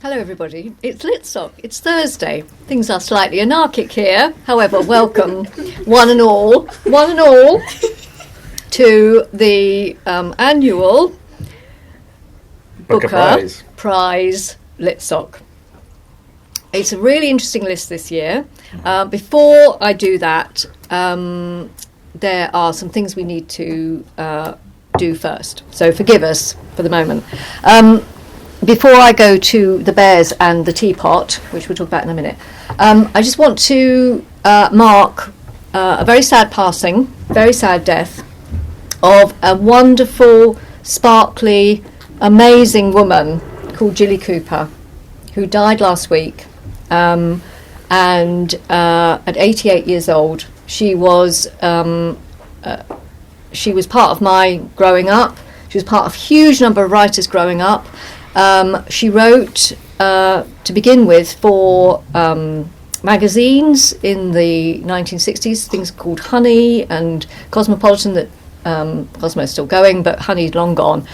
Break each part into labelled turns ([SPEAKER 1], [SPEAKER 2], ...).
[SPEAKER 1] Hello everybody, it's Litsoc, it's Thursday. Things are slightly anarchic here, however, welcome one and all to the annual Booker Prize Litsoc. It's a really interesting list this year. Before I do that, there are some things we need to do first, so forgive us for the moment. Before I go to the bears and the teapot, which we'll talk about in a minute, I just want to mark a very sad passing, very sad death of a wonderful, sparkly, amazing woman called Jilly Cooper, who died last week. And at 88 years old, she was part of my growing up. She was part of a huge number of writers growing up. She wrote, to begin with, for magazines in the 1960s, things called Honey and Cosmopolitan, that Cosmo is still going, but Honey's long gone.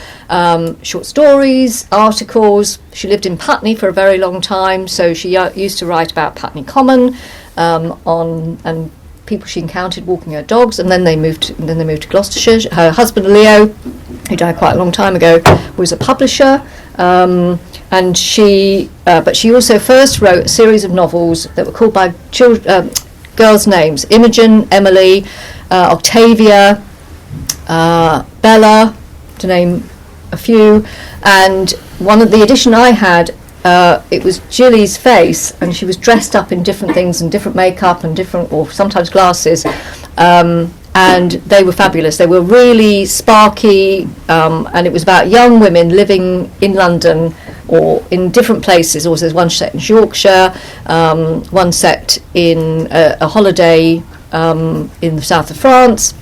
[SPEAKER 1] Short stories, articles. She lived in Putney for a very long time, so she used to write about Putney Common and people she encountered walking her dogs, and then they moved to Gloucestershire. Her husband Leo, who died quite a long time ago, was a publisher. But she also first wrote a series of novels that were called by girls' names: Imogen, Emily, Octavia, Bella, to name a few. And one of the edition I had, it was Jilly's face, and she was dressed up in different things and different makeup and or sometimes glasses. And they were fabulous. They were really sparky, and it was about young women living in London or in different places. Also, there's one set in Yorkshire, one set in a holiday in the south of France.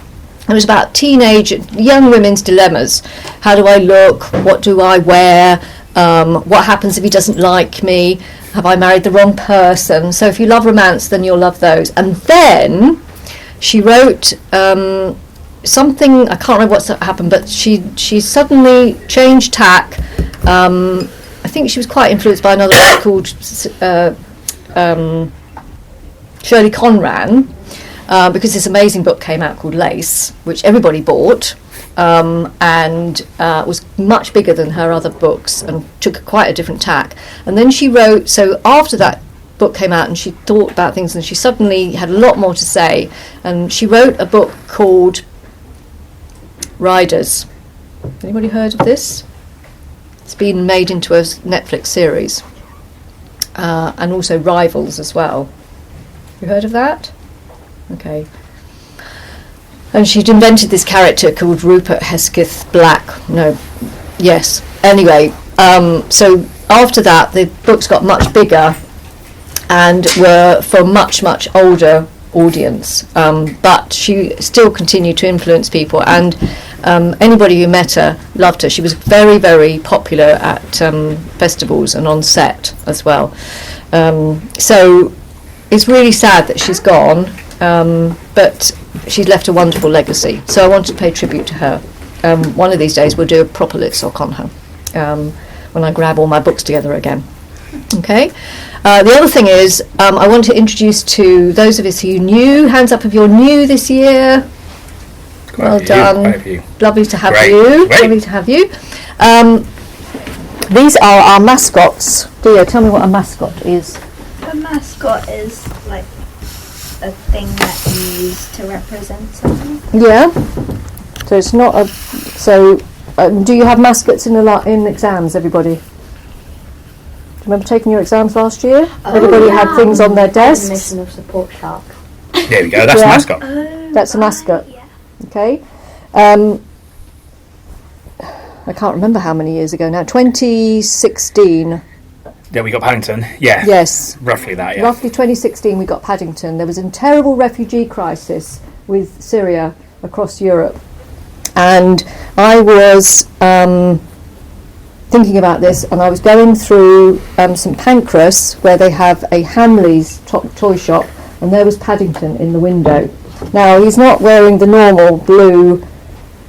[SPEAKER 1] It was about teenage, young women's dilemmas. How do I look? What do I wear? What happens if he doesn't like me? Have I married the wrong person? So if you love romance, then you'll love those. And then she wrote something, I can't remember what's happened, but she suddenly changed tack. I think she was quite influenced by another book called Shirley Conran, because this amazing book came out called Lace, which everybody bought, and was much bigger than her other books and took quite a different tack. And then she wrote, so after that book came out and she thought about things, and she suddenly had a lot more to say, and she wrote a book called Riders. Anybody heard of this? It's been made into a Netflix series, and also Rivals as well. You heard of that? Okay. And she'd invented this character called Rupert Hesketh Black. Anyway, so after that the books got much bigger and were for much, much older audience, but she still continued to influence people, and anybody who met her loved her. She was very, very popular at festivals and on set as well. So it's really sad that she's gone, but she's left a wonderful legacy, so I wanted to pay tribute to her. One of these days we'll do a proper Litsoc on her, when I grab all my books together again. Okay. The other thing is, I want to introduce to those of us who new, hands up if you're new this year. Well done. Lovely to have you. Lovely to have you. These are our mascots. Dia, tell me what a mascot is.
[SPEAKER 2] A mascot is like a thing that you use to represent something. Yeah.
[SPEAKER 1] So it's not a. So, do you have mascots in exams, everybody? Do you remember taking your exams last year? Everybody had things on their desks.
[SPEAKER 2] Definition of support shark.
[SPEAKER 3] There we go. That's a mascot.
[SPEAKER 1] That's a mascot.
[SPEAKER 2] Yeah.
[SPEAKER 1] Okay. I can't remember how many years ago now. 2016.
[SPEAKER 3] Yeah, we got Paddington. Yeah.
[SPEAKER 1] Yes.
[SPEAKER 3] Roughly that. Yeah.
[SPEAKER 1] Roughly 2016, we got Paddington. There was a terrible refugee crisis with Syria across Europe, and I was thinking about this, and I was going through St Pancras, where they have a Hamleys toy shop, and there was Paddington in the window. Now, he's not wearing the normal blue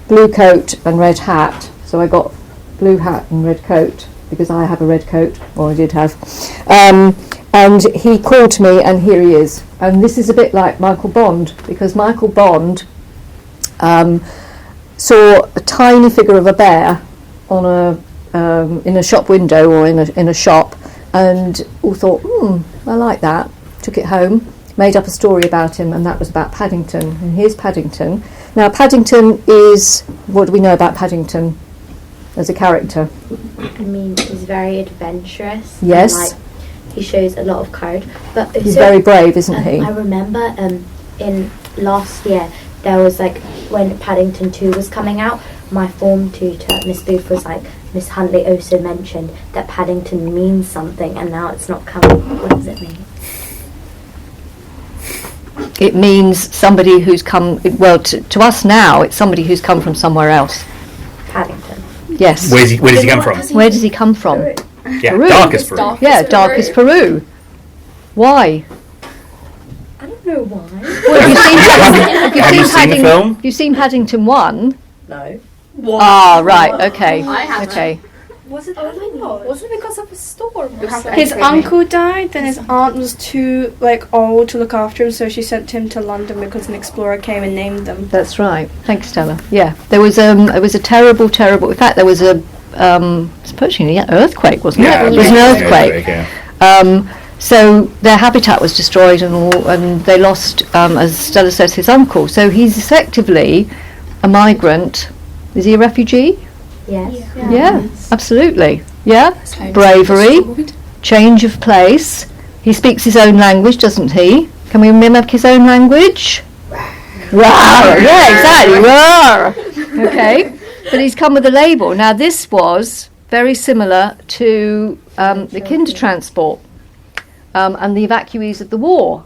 [SPEAKER 1] coat and red hat, so I got blue hat and red coat, because I have a red coat, or I did have. And he called to me, and here he is. And this is a bit like Michael Bond, because Michael Bond saw a tiny figure of a bear on in a shop window or in a shop, and all thought, I like that. Took it home, made up a story about him, and that was about Paddington. And here's Paddington. Now, Paddington is, what do we know about Paddington as a character?
[SPEAKER 4] I mean, he's very adventurous.
[SPEAKER 1] Yes.
[SPEAKER 4] And, he shows a lot of courage. But
[SPEAKER 1] He's very brave, isn't he?
[SPEAKER 4] I remember in last year, there was when Paddington 2 was coming out, my form tutor, Miss Booth, was like, Miss Huntley also mentioned that Paddington means something, and now it's not coming. What does it mean?
[SPEAKER 1] It means somebody who's come, well, to us now, it's somebody who's come from somewhere else.
[SPEAKER 4] Paddington.
[SPEAKER 1] Yes.
[SPEAKER 3] Where does he come from?
[SPEAKER 1] Where does he come from?
[SPEAKER 3] Yeah,
[SPEAKER 1] Peru.
[SPEAKER 3] darkest Peru.
[SPEAKER 1] Yeah, darkest Peru. Why?
[SPEAKER 4] I don't know why.
[SPEAKER 1] Well,
[SPEAKER 3] Have you seen the film?
[SPEAKER 1] You've seen Paddington 1?
[SPEAKER 5] No.
[SPEAKER 2] What?
[SPEAKER 1] Ah, right, okay.
[SPEAKER 5] I haven't.
[SPEAKER 1] Okay.
[SPEAKER 2] Was it
[SPEAKER 5] Was it because of a storm?
[SPEAKER 6] His uncle died, then his aunt was too old to look after him, so she sent him to London because an explorer came and named them.
[SPEAKER 1] That's right. Thanks, Stella. Yeah, there was it was a terrible. In fact, there was a supposedly an earthquake, wasn't it? It was an earthquake.
[SPEAKER 3] Yeah.
[SPEAKER 1] So their habitat was destroyed, and they lost, as Stella says, his uncle. So he's effectively a migrant. Is he a refugee?
[SPEAKER 4] Yes.
[SPEAKER 1] Yeah, absolutely. Yeah, bravery, change of place. He speaks his own language, doesn't he? Can we mimic his own language? Rawr. Yeah, exactly. Rawr. Okay, but he's come with a label. Now, this was very similar to the Kindertransport and the evacuees of the war,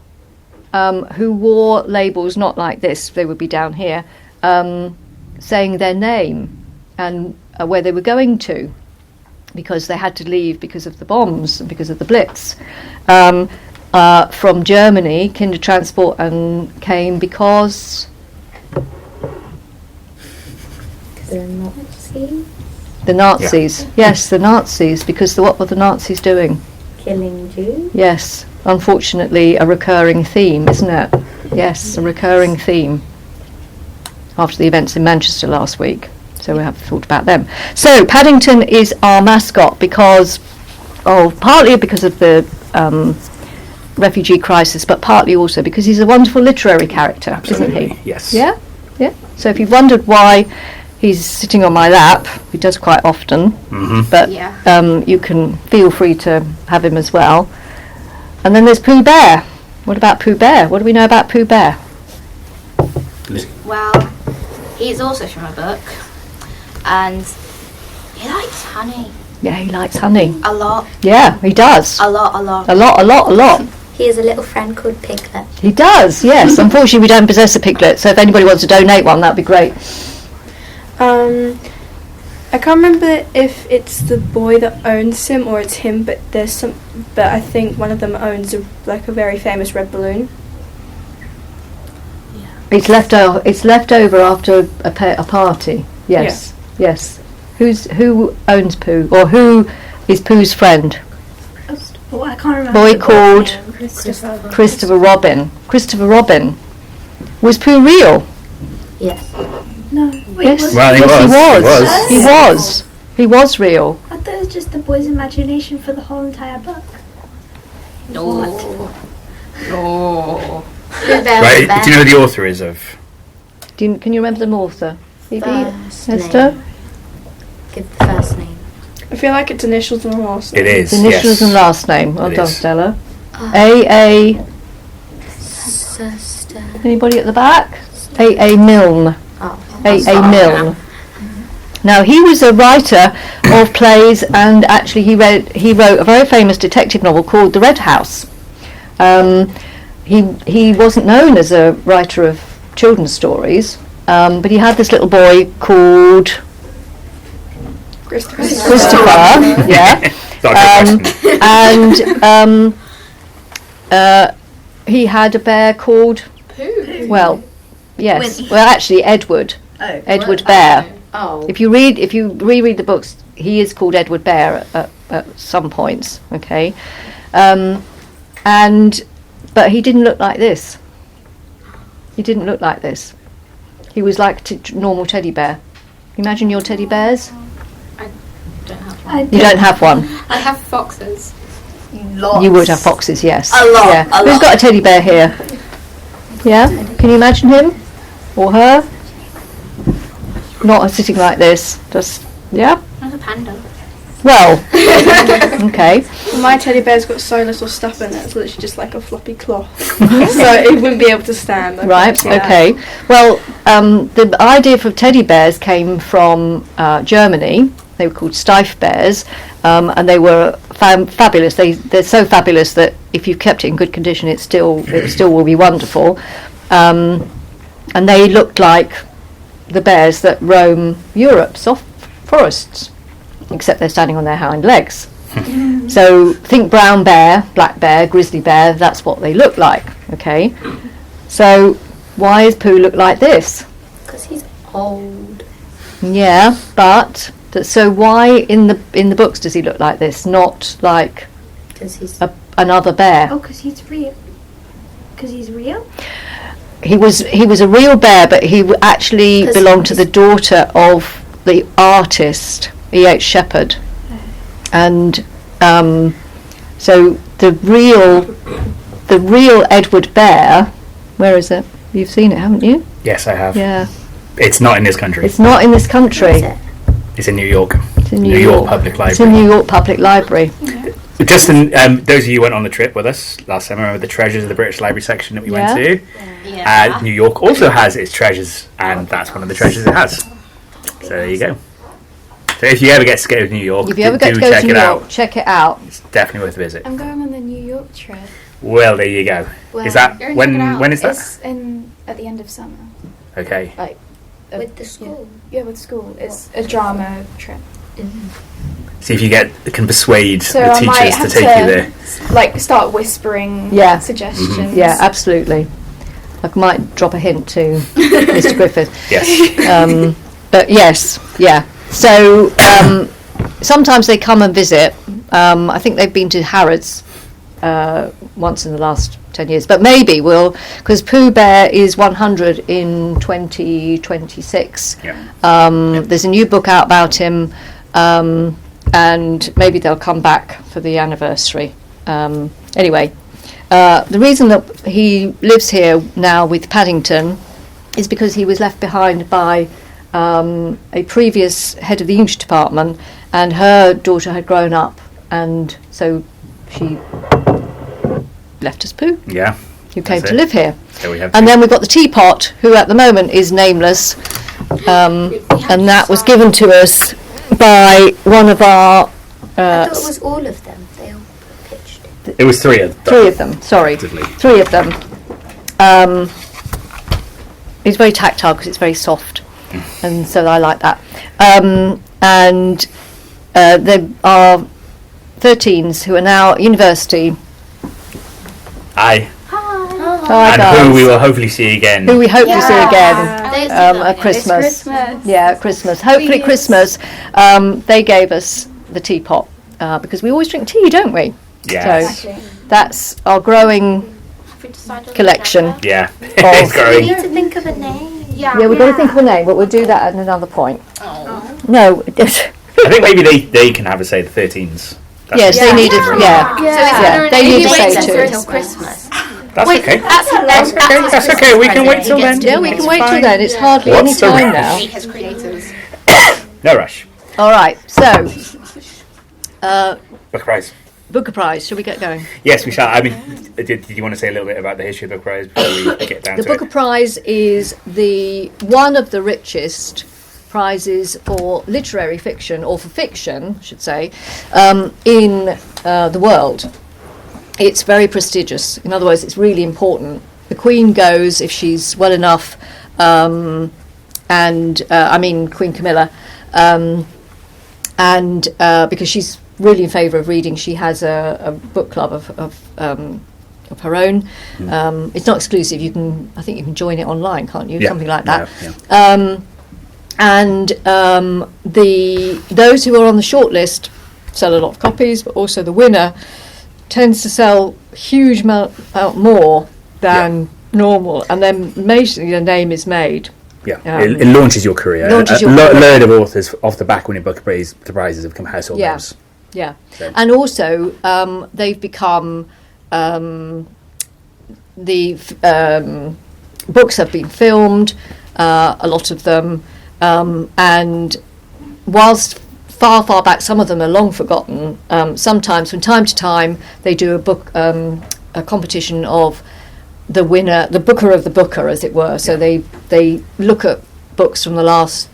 [SPEAKER 1] who wore labels not like this. They would be down here, saying their name and where they were going to, because they had to leave because of the bombs and because of the Blitz. From Germany, Kindertransport came because
[SPEAKER 4] The Nazis?
[SPEAKER 1] the Nazis. Yes, the Nazis. Because what were the Nazis doing?
[SPEAKER 4] Killing Jews?
[SPEAKER 1] Yes, unfortunately, a recurring theme, isn't it? Yes, a recurring theme. After the events in Manchester last week. So we have thought about them. So Paddington is our mascot because, partly because of the refugee crisis, but partly also because he's a wonderful literary character,
[SPEAKER 3] Absolutely.
[SPEAKER 1] isn't he?
[SPEAKER 3] Yes.
[SPEAKER 1] Yeah? Yeah. So if you've wondered why he's sitting on my lap, he does quite often, but you can feel free to have him as well. And then there's Pooh Bear. What about Pooh Bear? What do we know about Pooh Bear?
[SPEAKER 5] Well, he's also from a book, and he likes honey
[SPEAKER 1] Yeah, he likes honey.
[SPEAKER 5] a lot,
[SPEAKER 1] Yeah, he does.
[SPEAKER 5] a lot, a lot.
[SPEAKER 1] A lot.
[SPEAKER 4] He has a little friend called Piglet.
[SPEAKER 1] He does, yes. Unfortunately, we don't possess a piglet, so if anybody wants to donate one, that'd be great.
[SPEAKER 6] I can't remember if it's the boy that owns him or it's him, but I think one of them owns a very famous red balloon.
[SPEAKER 1] It's left over after a party. Yes, yes. Who owns Pooh, or who is Pooh's friend?
[SPEAKER 2] Oh, I can't remember.
[SPEAKER 1] Boy called
[SPEAKER 2] Christopher.
[SPEAKER 1] Robin. Christopher Robin. Was Pooh real?
[SPEAKER 4] Yes.
[SPEAKER 2] No. Wait,
[SPEAKER 1] Yes.
[SPEAKER 3] Well, he was.
[SPEAKER 1] He was real.
[SPEAKER 2] I thought it was just the boy's imagination for the whole entire book.
[SPEAKER 5] No.
[SPEAKER 3] Right. Do you know who the author is of?
[SPEAKER 1] Can you remember the author? Phoebe?
[SPEAKER 4] First
[SPEAKER 1] Esther?
[SPEAKER 4] name. Give the first name.
[SPEAKER 6] I feel like it's initials and last name.
[SPEAKER 3] It is.
[SPEAKER 1] Initials
[SPEAKER 3] yes.
[SPEAKER 1] and last name. Well
[SPEAKER 3] It
[SPEAKER 1] done,
[SPEAKER 3] is.
[SPEAKER 1] Stella.
[SPEAKER 4] Oh.
[SPEAKER 1] A.
[SPEAKER 4] Sister.
[SPEAKER 1] Anybody at the back? A. Milne.
[SPEAKER 4] Oh.
[SPEAKER 1] A. Milne. Now, he was a writer of plays, and actually he wrote a very famous detective novel called The Red House. He wasn't known as a writer of children's stories, but he had this little boy called
[SPEAKER 6] Christopher.
[SPEAKER 1] yeah,
[SPEAKER 3] That's a good question.
[SPEAKER 1] and he had a bear called
[SPEAKER 5] Pooh.
[SPEAKER 1] well, yes,
[SPEAKER 5] Winnie.
[SPEAKER 1] well actually Edward Bear.
[SPEAKER 5] Oh.
[SPEAKER 1] If you reread the books, he is called Edward Bear at some points. Okay, but he didn't look like this. He didn't look like this. He was like a normal teddy bear. Imagine your teddy bears.
[SPEAKER 5] I don't have one.
[SPEAKER 1] You don't have one.
[SPEAKER 5] I have foxes.
[SPEAKER 2] Lots.
[SPEAKER 1] You would have foxes, yes.
[SPEAKER 2] A lot,
[SPEAKER 1] Yeah.
[SPEAKER 2] a
[SPEAKER 1] Who's
[SPEAKER 2] lot.
[SPEAKER 1] got a teddy bear here? Yeah. Can you imagine him or her? Not sitting like this. Just yeah.
[SPEAKER 5] I'm a panda.
[SPEAKER 1] Well. Okay.
[SPEAKER 6] My teddy bear's got so little stuff in it, it's literally just like a floppy cloth. So it wouldn't be able to stand. I
[SPEAKER 1] Right.
[SPEAKER 6] can't see that.
[SPEAKER 1] Okay. Well, the idea for teddy bears came from Germany. They were called Steiff bears, and they were fabulous. They're so fabulous that if you've kept it in good condition, it still will be wonderful. And they looked like the bears that roam Europe's soft forests, except they're standing on their hind legs. So think brown bear, black bear, grizzly bear. That's what they look like. Okay. So why does Pooh look like this?
[SPEAKER 4] Because he's old.
[SPEAKER 1] Yeah, but so why in the books does he look like this? Not like
[SPEAKER 4] Because he's
[SPEAKER 1] another bear.
[SPEAKER 2] Oh, because he's real. Because he's real?
[SPEAKER 1] He was a real bear, but he actually
[SPEAKER 4] 'Cause
[SPEAKER 1] belonged to the
[SPEAKER 4] he's-
[SPEAKER 1] daughter of the artist E.H. Shepard, and so the real Edward Bear. Where is it? You've seen it, haven't you?
[SPEAKER 3] Yes, I have.
[SPEAKER 1] Yeah,
[SPEAKER 3] It's not in this country.
[SPEAKER 1] it's not in this country.
[SPEAKER 4] What's it?
[SPEAKER 3] It's in New York.
[SPEAKER 1] It's in
[SPEAKER 3] New York Public
[SPEAKER 1] It's in
[SPEAKER 3] Library.
[SPEAKER 1] New York Public Library.
[SPEAKER 3] Just those of you who went on the trip with us last summer, remember the Treasures of the British Library section that we went to?
[SPEAKER 5] Yeah.
[SPEAKER 3] New York also has its treasures, and that's one of the treasures it has. So there you go. So if you ever get to go to New York,
[SPEAKER 1] If you ever
[SPEAKER 3] do
[SPEAKER 1] get to go
[SPEAKER 3] check
[SPEAKER 1] to New
[SPEAKER 3] it
[SPEAKER 1] York,
[SPEAKER 3] out.
[SPEAKER 1] check it out.
[SPEAKER 3] It's definitely worth a visit.
[SPEAKER 7] I'm going on the New York trip.
[SPEAKER 3] Well, there you go.
[SPEAKER 7] Well,
[SPEAKER 3] Is that
[SPEAKER 5] Go and check it
[SPEAKER 3] when?
[SPEAKER 5] out.
[SPEAKER 3] When is that?
[SPEAKER 7] It's at the end of summer.
[SPEAKER 3] Okay.
[SPEAKER 2] With the school.
[SPEAKER 7] Yeah, with school. It's a drama trip.
[SPEAKER 3] See if you can persuade
[SPEAKER 7] So
[SPEAKER 3] the
[SPEAKER 7] I might
[SPEAKER 3] teachers to
[SPEAKER 7] have
[SPEAKER 3] take you there.
[SPEAKER 7] Like start whispering
[SPEAKER 1] Yeah.
[SPEAKER 7] suggestions.
[SPEAKER 1] Yeah, absolutely. I might drop a hint to Mr. Griffith.
[SPEAKER 3] Yes.
[SPEAKER 1] But yes, yeah. So sometimes they come and visit. I think they've been to Harrods once in the last 10 years. But maybe because Pooh Bear is 100 in 2026.
[SPEAKER 3] Yeah.
[SPEAKER 1] There's a new book out about him, and maybe they'll come back for the anniversary. Anyway, the reason that he lives here now with Paddington is because he was left behind by a previous head of the English department, and her daughter had grown up, and so she left us Pooh,
[SPEAKER 3] Yeah.
[SPEAKER 1] who came
[SPEAKER 3] That's
[SPEAKER 1] to
[SPEAKER 3] it.
[SPEAKER 1] live here.
[SPEAKER 3] So we have.
[SPEAKER 1] And then we've got the teapot, who at the moment is nameless, and that was given to us by one of our
[SPEAKER 2] I thought it was all of them. They all pitched.
[SPEAKER 3] It was three of them.
[SPEAKER 1] three of them. Sorry,
[SPEAKER 3] Effectively.
[SPEAKER 1] three of them. It's very tactile because it's very soft, and so I like that. And there are 13s who are now at university.
[SPEAKER 3] Aye.
[SPEAKER 1] Hi,
[SPEAKER 3] And
[SPEAKER 1] guys.
[SPEAKER 3] who we will hopefully see again.
[SPEAKER 1] Who we hope to see again.
[SPEAKER 5] At
[SPEAKER 1] At Christmas.
[SPEAKER 7] It's Christmas.
[SPEAKER 1] Yeah, at Christmas. Hopefully Christmas. They gave us the teapot because we always drink tea, don't we?
[SPEAKER 3] Yes.
[SPEAKER 1] So that's our growing collection.
[SPEAKER 3] Yeah.
[SPEAKER 1] Of-
[SPEAKER 3] It's
[SPEAKER 2] We
[SPEAKER 3] growing.
[SPEAKER 2] need to think of a name.
[SPEAKER 5] Yeah.
[SPEAKER 1] Yeah, we've got to think of a name, but we'll do that at another point. No.
[SPEAKER 3] I think maybe they can have a say, the 13s. That's
[SPEAKER 1] Yes,
[SPEAKER 3] what-
[SPEAKER 1] they needed. Yeah.
[SPEAKER 5] So
[SPEAKER 1] Yeah, they need to say
[SPEAKER 5] wait
[SPEAKER 1] too.
[SPEAKER 5] until Christmas.
[SPEAKER 3] That's okay.
[SPEAKER 5] That's
[SPEAKER 3] okay, we can wait till then.
[SPEAKER 1] Yeah, we can wait till
[SPEAKER 3] fine.
[SPEAKER 1] then. It's hardly any
[SPEAKER 3] What's the
[SPEAKER 1] time
[SPEAKER 3] rush?
[SPEAKER 1] now.
[SPEAKER 5] He has creators.
[SPEAKER 3] No rush.
[SPEAKER 1] All right. So,
[SPEAKER 3] Book Prize.
[SPEAKER 1] Booker Prize. Shall we get going?
[SPEAKER 3] Yes, we shall. I mean, did you want to say a little bit about the history of the Book Prize before we get down
[SPEAKER 1] The
[SPEAKER 3] to
[SPEAKER 1] Booker
[SPEAKER 3] it?
[SPEAKER 1] Prize is one of the richest prizes for literary fiction, or for fiction, I should say, in the world. It's very prestigious. In other words, it's really important. The Queen goes if she's well enough, and I mean Queen Camilla, and because she's really in favour of reading, she has a book club of her own. It's not exclusive. I think you can join it online, can't you?
[SPEAKER 3] Yeah.
[SPEAKER 1] Something like that.
[SPEAKER 3] Yeah.
[SPEAKER 1] And those who are on the shortlist sell a lot of copies, but also the winner tends to sell huge amount more than normal, and then basically the name is made.
[SPEAKER 3] Yeah, it launches your career.
[SPEAKER 1] Launches your
[SPEAKER 3] career.
[SPEAKER 1] career.
[SPEAKER 3] Load of authors off the back winning book prizes have become household names.
[SPEAKER 1] Yeah,
[SPEAKER 3] So.
[SPEAKER 1] and also they've become books have been filmed, a lot of them, and whilst far back, some of them are long forgotten. Sometimes, from time to time, they do a book, a competition of the winner, the booker of the booker, as it were. So they look at books from the last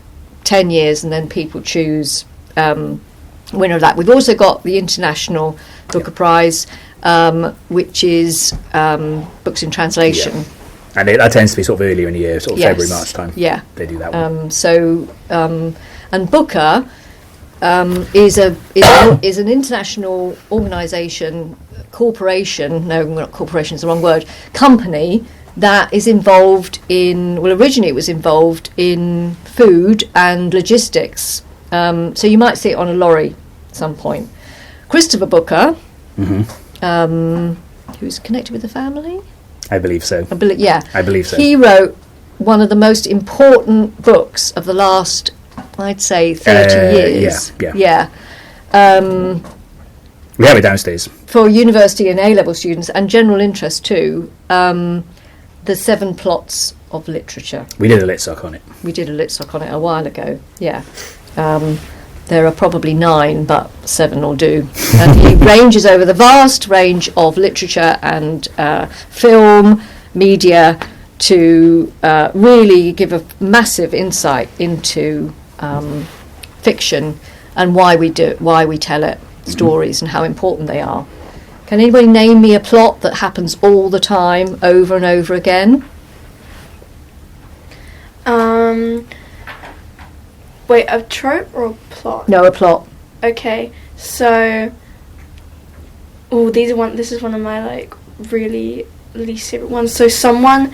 [SPEAKER 1] 10 years, and then people choose winner of that. We've also got the International Booker Prize, which is books in translation.
[SPEAKER 3] Yeah. And that tends to be sort of earlier in the year, sort of
[SPEAKER 1] Yes.
[SPEAKER 3] February, March time.
[SPEAKER 1] Yeah.
[SPEAKER 3] They do that one.
[SPEAKER 1] And Booker is an international organisation, corporation. No, not corporation is the wrong word. Company that is involved in. Well, originally it was involved in food and logistics. So you might see it on a lorry at some point. Christopher Booker, who's connected with the family.
[SPEAKER 3] I believe so.
[SPEAKER 1] I believe
[SPEAKER 3] so.
[SPEAKER 1] He wrote one of the most important books of the last, I'd say, 30 years.
[SPEAKER 3] Yeah. We have it downstairs.
[SPEAKER 1] For university and A-level students, and general interest too, the 7 plots of literature.
[SPEAKER 3] We did a Litsoc on it.
[SPEAKER 1] We did a Litsoc on it a while ago, yeah. There are probably 9, but 7 will do. And he ranges over the vast range of literature and film, media, to really give a massive insight into fiction and why we tell it, stories, and how important they are. Can anybody name me a plot that happens all the time, over and over again?
[SPEAKER 6] Wait, a trope or a plot?
[SPEAKER 1] No, a plot.
[SPEAKER 6] Okay, so this is one of my like really least favorite ones. So someone's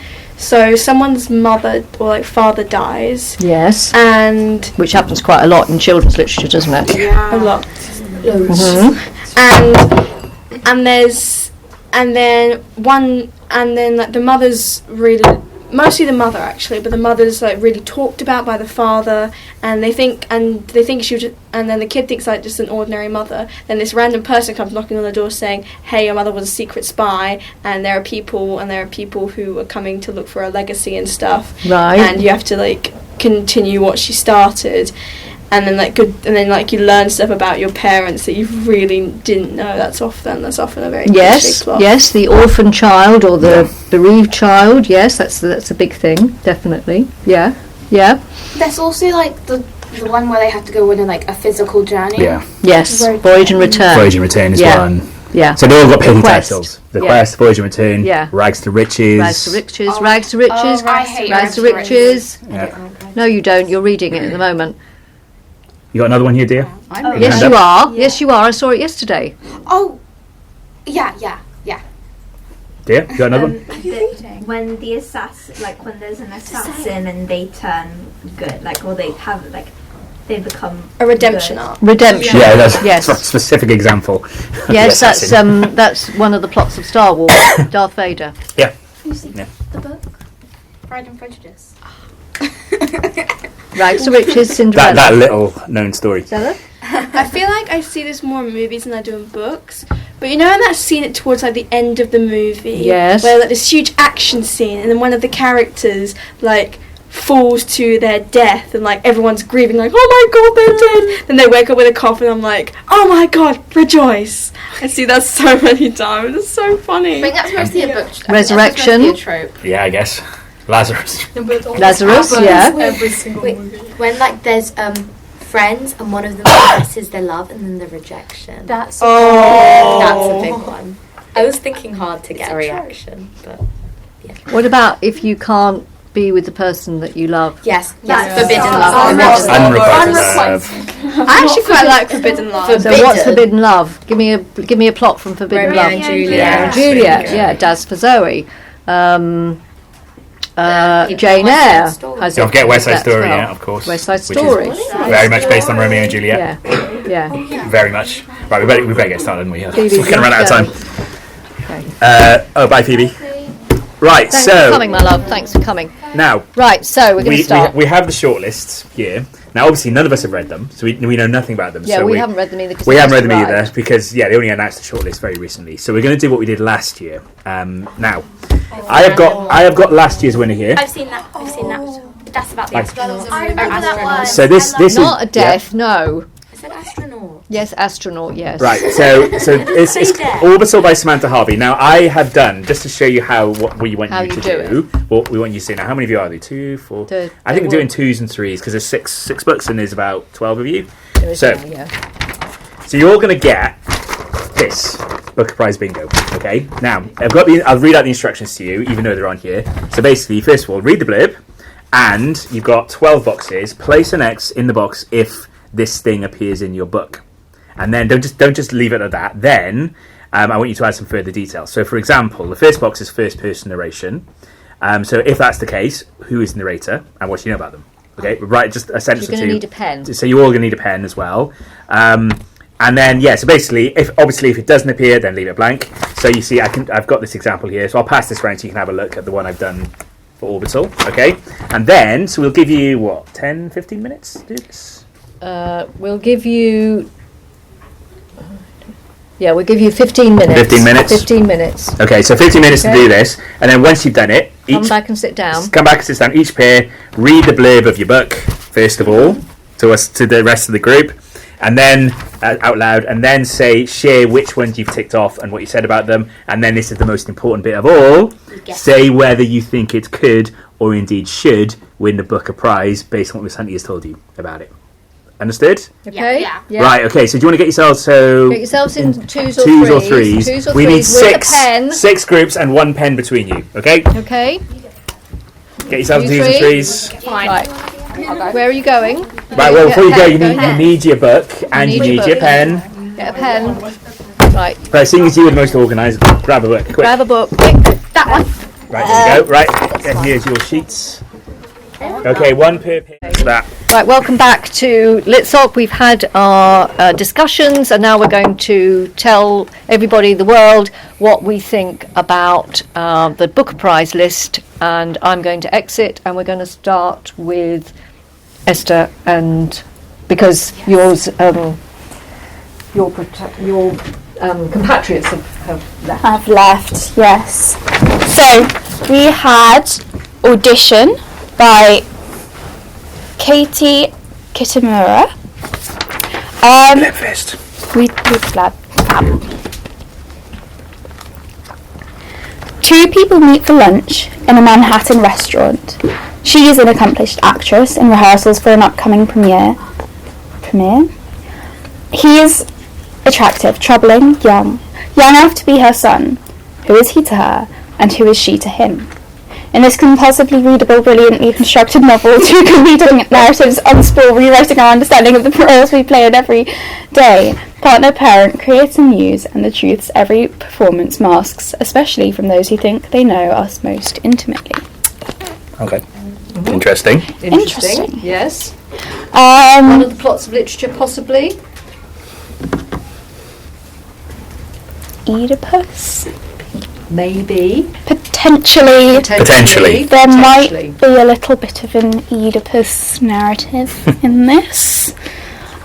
[SPEAKER 6] mother or like father dies,
[SPEAKER 1] Yes.
[SPEAKER 6] and
[SPEAKER 1] Which happens quite a lot in children's literature, doesn't it?
[SPEAKER 6] a lot,
[SPEAKER 1] Mhm.
[SPEAKER 6] and then like the mother's really, mostly the mother actually, but the mother's like really talked about by the father, and they think she was, and then the kid thinks like just an ordinary mother. Then this random person comes knocking on the door saying, "Hey, your mother was a secret spy, and there are people who are coming to look for a legacy and stuff,
[SPEAKER 1] Right.
[SPEAKER 6] and you have to like continue what she started." And then you learn stuff about your parents that you really didn't know. That's often a very
[SPEAKER 1] Yes,
[SPEAKER 6] cliche plot.
[SPEAKER 1] yes, the orphan child or the bereaved child. Yes, that's a big thing, definitely. Yeah.
[SPEAKER 5] There's also like the one where they have to go on a physical journey.
[SPEAKER 3] Yeah.
[SPEAKER 1] Yes, Voyage and Return.
[SPEAKER 3] Voyage and Return is
[SPEAKER 1] Yeah.
[SPEAKER 3] one.
[SPEAKER 1] Yeah.
[SPEAKER 3] So they all got pithy
[SPEAKER 1] Quest.
[SPEAKER 3] titles. The
[SPEAKER 1] Yeah.
[SPEAKER 3] Quest, Voyage and Return,
[SPEAKER 1] Yeah.
[SPEAKER 3] Rags to Riches.
[SPEAKER 1] Rags to Riches.
[SPEAKER 5] Oh.
[SPEAKER 1] Rags to Riches.
[SPEAKER 5] I hate
[SPEAKER 1] Rags to Riches.
[SPEAKER 3] Yeah.
[SPEAKER 1] No, you don't. You're reading it at the moment.
[SPEAKER 3] You got another one here, dear?
[SPEAKER 1] Yes,
[SPEAKER 3] hand
[SPEAKER 1] you
[SPEAKER 3] up.
[SPEAKER 1] are. Yes, you are. I saw it yesterday.
[SPEAKER 5] Oh, yeah.
[SPEAKER 3] Dear, you got another one?
[SPEAKER 2] When the when there's an assassin and they turn good, or they have they become
[SPEAKER 6] A redemption
[SPEAKER 2] good.
[SPEAKER 6] arc.
[SPEAKER 1] Redemption.
[SPEAKER 3] Yeah, that's
[SPEAKER 1] Yes.
[SPEAKER 3] a specific example.
[SPEAKER 1] Yes,
[SPEAKER 3] Yes,
[SPEAKER 1] that's one of the plots of Star Wars. Darth Vader.
[SPEAKER 3] Yeah.
[SPEAKER 5] You see
[SPEAKER 3] Yeah.
[SPEAKER 5] the book? Pride and Prejudice.
[SPEAKER 1] Rags to Riches. Cinderella.
[SPEAKER 3] That little known story.
[SPEAKER 1] Stella?
[SPEAKER 6] I feel like I see this more in movies than I do in books. But you know in that scene at towards the end of the movie,
[SPEAKER 1] Yes.
[SPEAKER 6] where this huge action scene, and then one of the characters falls to their death, and everyone's grieving, oh my god, they're dead. Then they wake up with a cough, and I'm like, oh my god, rejoice! I see that so many times. It's so funny.
[SPEAKER 5] I think that's mostly a book.
[SPEAKER 1] Resurrection.
[SPEAKER 5] That's mostly a trope.
[SPEAKER 3] Yeah, I guess. Lazarus.
[SPEAKER 1] Lazarus. Yeah.
[SPEAKER 7] Every single movie.
[SPEAKER 4] When there's friends and one of them confesses their love and then the rejection.
[SPEAKER 7] That's
[SPEAKER 4] That's a big one. I was thinking hard to get a reaction, but
[SPEAKER 1] What about if you can't be with the person that you love?
[SPEAKER 4] yes,
[SPEAKER 2] That's
[SPEAKER 4] forbidden
[SPEAKER 2] so
[SPEAKER 4] love.
[SPEAKER 3] Unrequited love.
[SPEAKER 6] I actually quite like Forbidden Love.
[SPEAKER 1] So what's Forbidden Love? Give me a plot from Forbidden
[SPEAKER 4] Romeo
[SPEAKER 1] Love.
[SPEAKER 4] and Juliet.
[SPEAKER 1] Romeo and Juliet. Yeah, Daz for Zoe. Jane Eyre has
[SPEAKER 3] Don't forget West Side
[SPEAKER 1] that
[SPEAKER 3] Story,
[SPEAKER 1] as well.
[SPEAKER 3] yeah, of course.
[SPEAKER 1] West Side
[SPEAKER 3] Which is
[SPEAKER 1] Story.
[SPEAKER 3] very much based on Romeo and Juliet.
[SPEAKER 1] Yeah.
[SPEAKER 3] Very much. Right, we better get started, haven't we?
[SPEAKER 1] Phoebe,
[SPEAKER 3] We're going to run out of
[SPEAKER 1] go.
[SPEAKER 3] time.
[SPEAKER 1] Okay.
[SPEAKER 3] Bye, Phoebe. Right,
[SPEAKER 1] Thanks
[SPEAKER 3] so
[SPEAKER 1] for coming, my love. Thanks for coming.
[SPEAKER 3] now
[SPEAKER 1] Right, so we're going to start.
[SPEAKER 3] we have the shortlists here. Now, obviously, none of us have read them, so we know nothing about them.
[SPEAKER 1] Yeah,
[SPEAKER 3] so
[SPEAKER 1] we haven't read them either. 'Cause
[SPEAKER 3] We
[SPEAKER 1] they
[SPEAKER 3] haven't read
[SPEAKER 1] just
[SPEAKER 3] them either
[SPEAKER 1] arrived.
[SPEAKER 3] because they only announced the shortlist very recently. So we're going to do what we did last year. Now, I have got last year's winner here.
[SPEAKER 5] I've seen that. That's about the
[SPEAKER 3] Like-
[SPEAKER 5] astronaut.
[SPEAKER 2] I remember that one.
[SPEAKER 3] So this is
[SPEAKER 1] Not a death, no.
[SPEAKER 5] Is it astronaut?
[SPEAKER 1] Yes, astronaut, yes.
[SPEAKER 3] Right, so it's Orbital by Samantha Harvey. Now, I have done, just to show you what we want
[SPEAKER 1] How
[SPEAKER 3] you
[SPEAKER 1] you
[SPEAKER 3] to
[SPEAKER 1] do
[SPEAKER 3] do, what we want you to see. Now, how many of you are there? 2, 4? I think we're doing 2s and 3s, because there's six books and there's about 12 of you.
[SPEAKER 1] There is
[SPEAKER 3] So,
[SPEAKER 1] one, yeah.
[SPEAKER 3] so you're all going to get this Booker Prize bingo, okay? Now, I'll read out the instructions to you, even though they're on here. So basically, first of all, read the blurb, and you've got 12 boxes. Place an X in the box if this thing appears in your book. And then don't just leave it at that. Then I want you to add some further details. So, for example, the first box is first-person narration. So, if that's the case, who is the narrator and what do you know about them? Okay, right. Just a sentence or
[SPEAKER 1] You're
[SPEAKER 3] two.
[SPEAKER 1] going to need a pen.
[SPEAKER 3] So you're all going to need a pen as well. And then so basically, if it doesn't appear, then leave it blank. So you see, I've got this example here. So I'll pass this around so you can have a look at the one I've done for Orbital. Okay, and then so we'll give you 10, 15 minutes to do this.
[SPEAKER 1] We'll give you... Yeah, we'll give you 15 minutes.
[SPEAKER 3] 15 minutes?
[SPEAKER 1] 15 minutes.
[SPEAKER 3] Okay, so 15 minutes to
[SPEAKER 1] Okay.
[SPEAKER 3] do this, and then once you've done it,
[SPEAKER 1] Come back and sit down.
[SPEAKER 3] Come back and sit down. Each pair, read the blurb of your book first of all to the rest of the group, and then out loud, and then share which ones you've ticked off and what you said about them, and then this is the most important bit of all: say whether you think it could or indeed should win the Booker Prize based on what Miss Huntley has told you about it. Understood?
[SPEAKER 1] Okay?
[SPEAKER 5] Yeah.
[SPEAKER 3] Right. Okay. So do you want to get yourselves
[SPEAKER 1] Get yourselves in twos or threes. Twos or
[SPEAKER 3] We need
[SPEAKER 1] threes with a pen.
[SPEAKER 3] 6 groups and 1 pen between you. Okay.
[SPEAKER 1] Okay?
[SPEAKER 3] Get yourselves
[SPEAKER 1] You
[SPEAKER 3] twos and
[SPEAKER 1] three?
[SPEAKER 3] threes.
[SPEAKER 1] Right. Where are you going?
[SPEAKER 3] Right, well, before you go, you
[SPEAKER 1] Go
[SPEAKER 3] need your book and you
[SPEAKER 1] Need your
[SPEAKER 3] need your
[SPEAKER 1] book.
[SPEAKER 3] pen.
[SPEAKER 1] Get a pen. Right.
[SPEAKER 3] Right, seeing as you were the most organised, grab a book, quick.
[SPEAKER 1] Grab a book. Quick. That one.
[SPEAKER 3] Right, there you go. Right, and here's your sheets. Okay, 1 per page. That.
[SPEAKER 1] Right, welcome back to Litsoc. We've had our discussions, and now we're going to tell everybody, the world, what we think about the Booker Prize list. And I'm going to exit, and we're going to start with Esther, and because your compatriots have left.
[SPEAKER 7] I've left, yes. So, we had Audition by Katie Kitamura.
[SPEAKER 3] Fist.
[SPEAKER 7] We blab. Two people meet for lunch in a Manhattan restaurant. She is an accomplished actress in rehearsals for an upcoming premiere. He is attractive, troubling, young enough to be her son. Who is he to her, and who is she to him? In this compulsively readable, brilliantly constructed novel, two competing narratives unspool, rewriting our understanding of the roles we play in every day. Partner, parent, creates and muse, and the truths every performance masks, especially from those who think they know us most intimately.
[SPEAKER 3] Okay. Interesting.
[SPEAKER 7] Interesting.
[SPEAKER 1] Yes. One of the plots of literature, possibly.
[SPEAKER 7] Oedipus?
[SPEAKER 1] Maybe.
[SPEAKER 7] Potentially.
[SPEAKER 3] Potentially.
[SPEAKER 7] There
[SPEAKER 1] Potentially.
[SPEAKER 7] might be a little bit of an Oedipus narrative in this.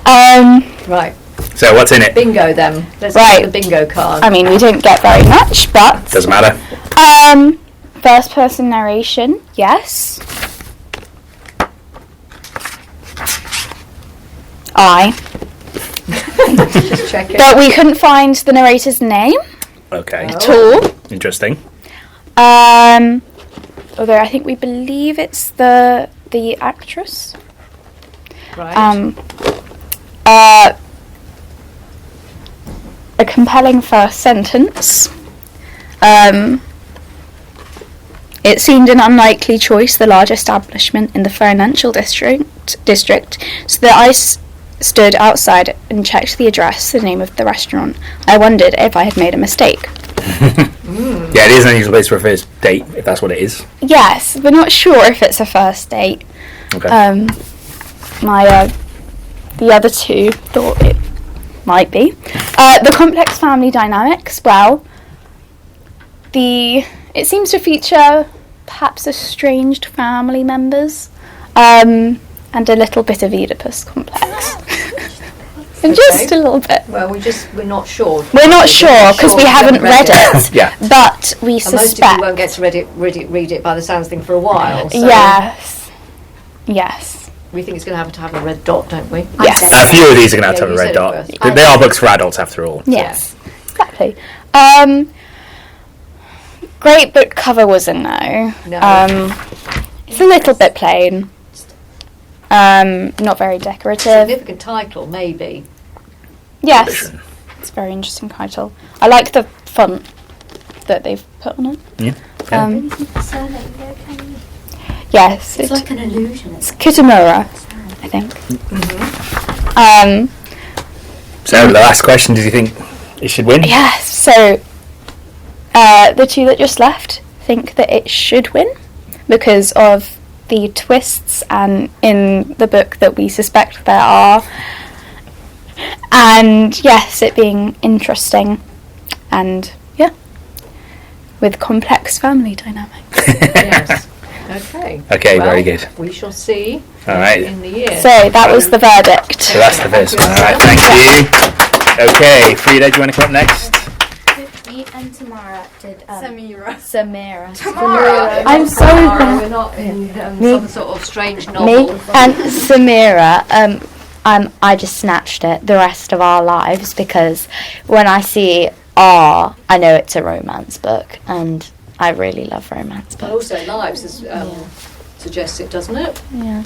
[SPEAKER 1] Right.
[SPEAKER 3] So what's in it?
[SPEAKER 1] Bingo then. Let's
[SPEAKER 7] Right.
[SPEAKER 1] get the bingo card.
[SPEAKER 7] I mean, we didn't get very much, but
[SPEAKER 3] Doesn't matter.
[SPEAKER 7] first person narration, yes.
[SPEAKER 1] Just check it.
[SPEAKER 7] But we couldn't find the narrator's name
[SPEAKER 3] Okay.
[SPEAKER 7] at all.
[SPEAKER 3] Interesting.
[SPEAKER 7] Although I think we believe it's the actress.
[SPEAKER 1] Right.
[SPEAKER 7] A compelling first sentence. It seemed an unlikely choice, the large establishment in the financial district, so that I stood outside and checked the address, the name of the restaurant. I wondered if I had made a mistake.
[SPEAKER 3] Yeah, it is an unusual place for a first date, if that's what it is.
[SPEAKER 7] Yes, we're not sure if it's a first date.
[SPEAKER 3] Okay.
[SPEAKER 7] The other two thought it might be. The complex family dynamics, well, it seems to feature perhaps estranged family members, and a little bit of Oedipus complex. And just a little bit.
[SPEAKER 1] Well, we're not sure.
[SPEAKER 7] We're not sure because we haven't read it.
[SPEAKER 3] Yeah.
[SPEAKER 7] But we
[SPEAKER 1] And most of
[SPEAKER 7] suspect.
[SPEAKER 1] you won't get to read it by the sounds thing for a while. So
[SPEAKER 7] Yes.
[SPEAKER 1] we think it's going to have a red dot, don't we?
[SPEAKER 7] Yes.
[SPEAKER 3] A few of these are going to have
[SPEAKER 1] Yeah,
[SPEAKER 3] to have a
[SPEAKER 1] you
[SPEAKER 3] red
[SPEAKER 1] said it
[SPEAKER 3] dot.
[SPEAKER 1] first.
[SPEAKER 3] They are books for adults, after all.
[SPEAKER 7] Yes. Exactly. Great book cover was a no.
[SPEAKER 1] No.
[SPEAKER 7] It's a little bit plain. Not very decorative.
[SPEAKER 1] Significant title, maybe.
[SPEAKER 7] Yes. It's a very interesting title. I like the font that they've put on it.
[SPEAKER 3] Yeah.
[SPEAKER 7] Yes.
[SPEAKER 4] It's like an illusion.
[SPEAKER 7] It's Kitamura, I think.
[SPEAKER 3] So, the last question, did you think it should win?
[SPEAKER 7] Yes. So, the two that just left think that it should win because of the twists and in the book that we suspect there are. And yes, it being interesting and with complex family dynamics.
[SPEAKER 1] Yes. Okay.
[SPEAKER 3] Okay,
[SPEAKER 1] Well,
[SPEAKER 3] very good.
[SPEAKER 1] We shall see
[SPEAKER 3] All right.
[SPEAKER 1] in the year.
[SPEAKER 7] So that was the verdict.
[SPEAKER 3] So that's the first one. All right, thank you. Okay, Frida, do you want to come up next?
[SPEAKER 4] Me and Tamara did
[SPEAKER 6] Samira.
[SPEAKER 4] Samira.
[SPEAKER 7] I'm so bad.
[SPEAKER 1] We're not in
[SPEAKER 7] Me-
[SPEAKER 1] some sort of strange novel.
[SPEAKER 7] Me and Samira, I just snatched it the rest of our lives because when I see R, I know it's a romance book, and I really love romance
[SPEAKER 1] But
[SPEAKER 7] books.
[SPEAKER 1] also Lives suggests it, doesn't it?
[SPEAKER 7] Yeah.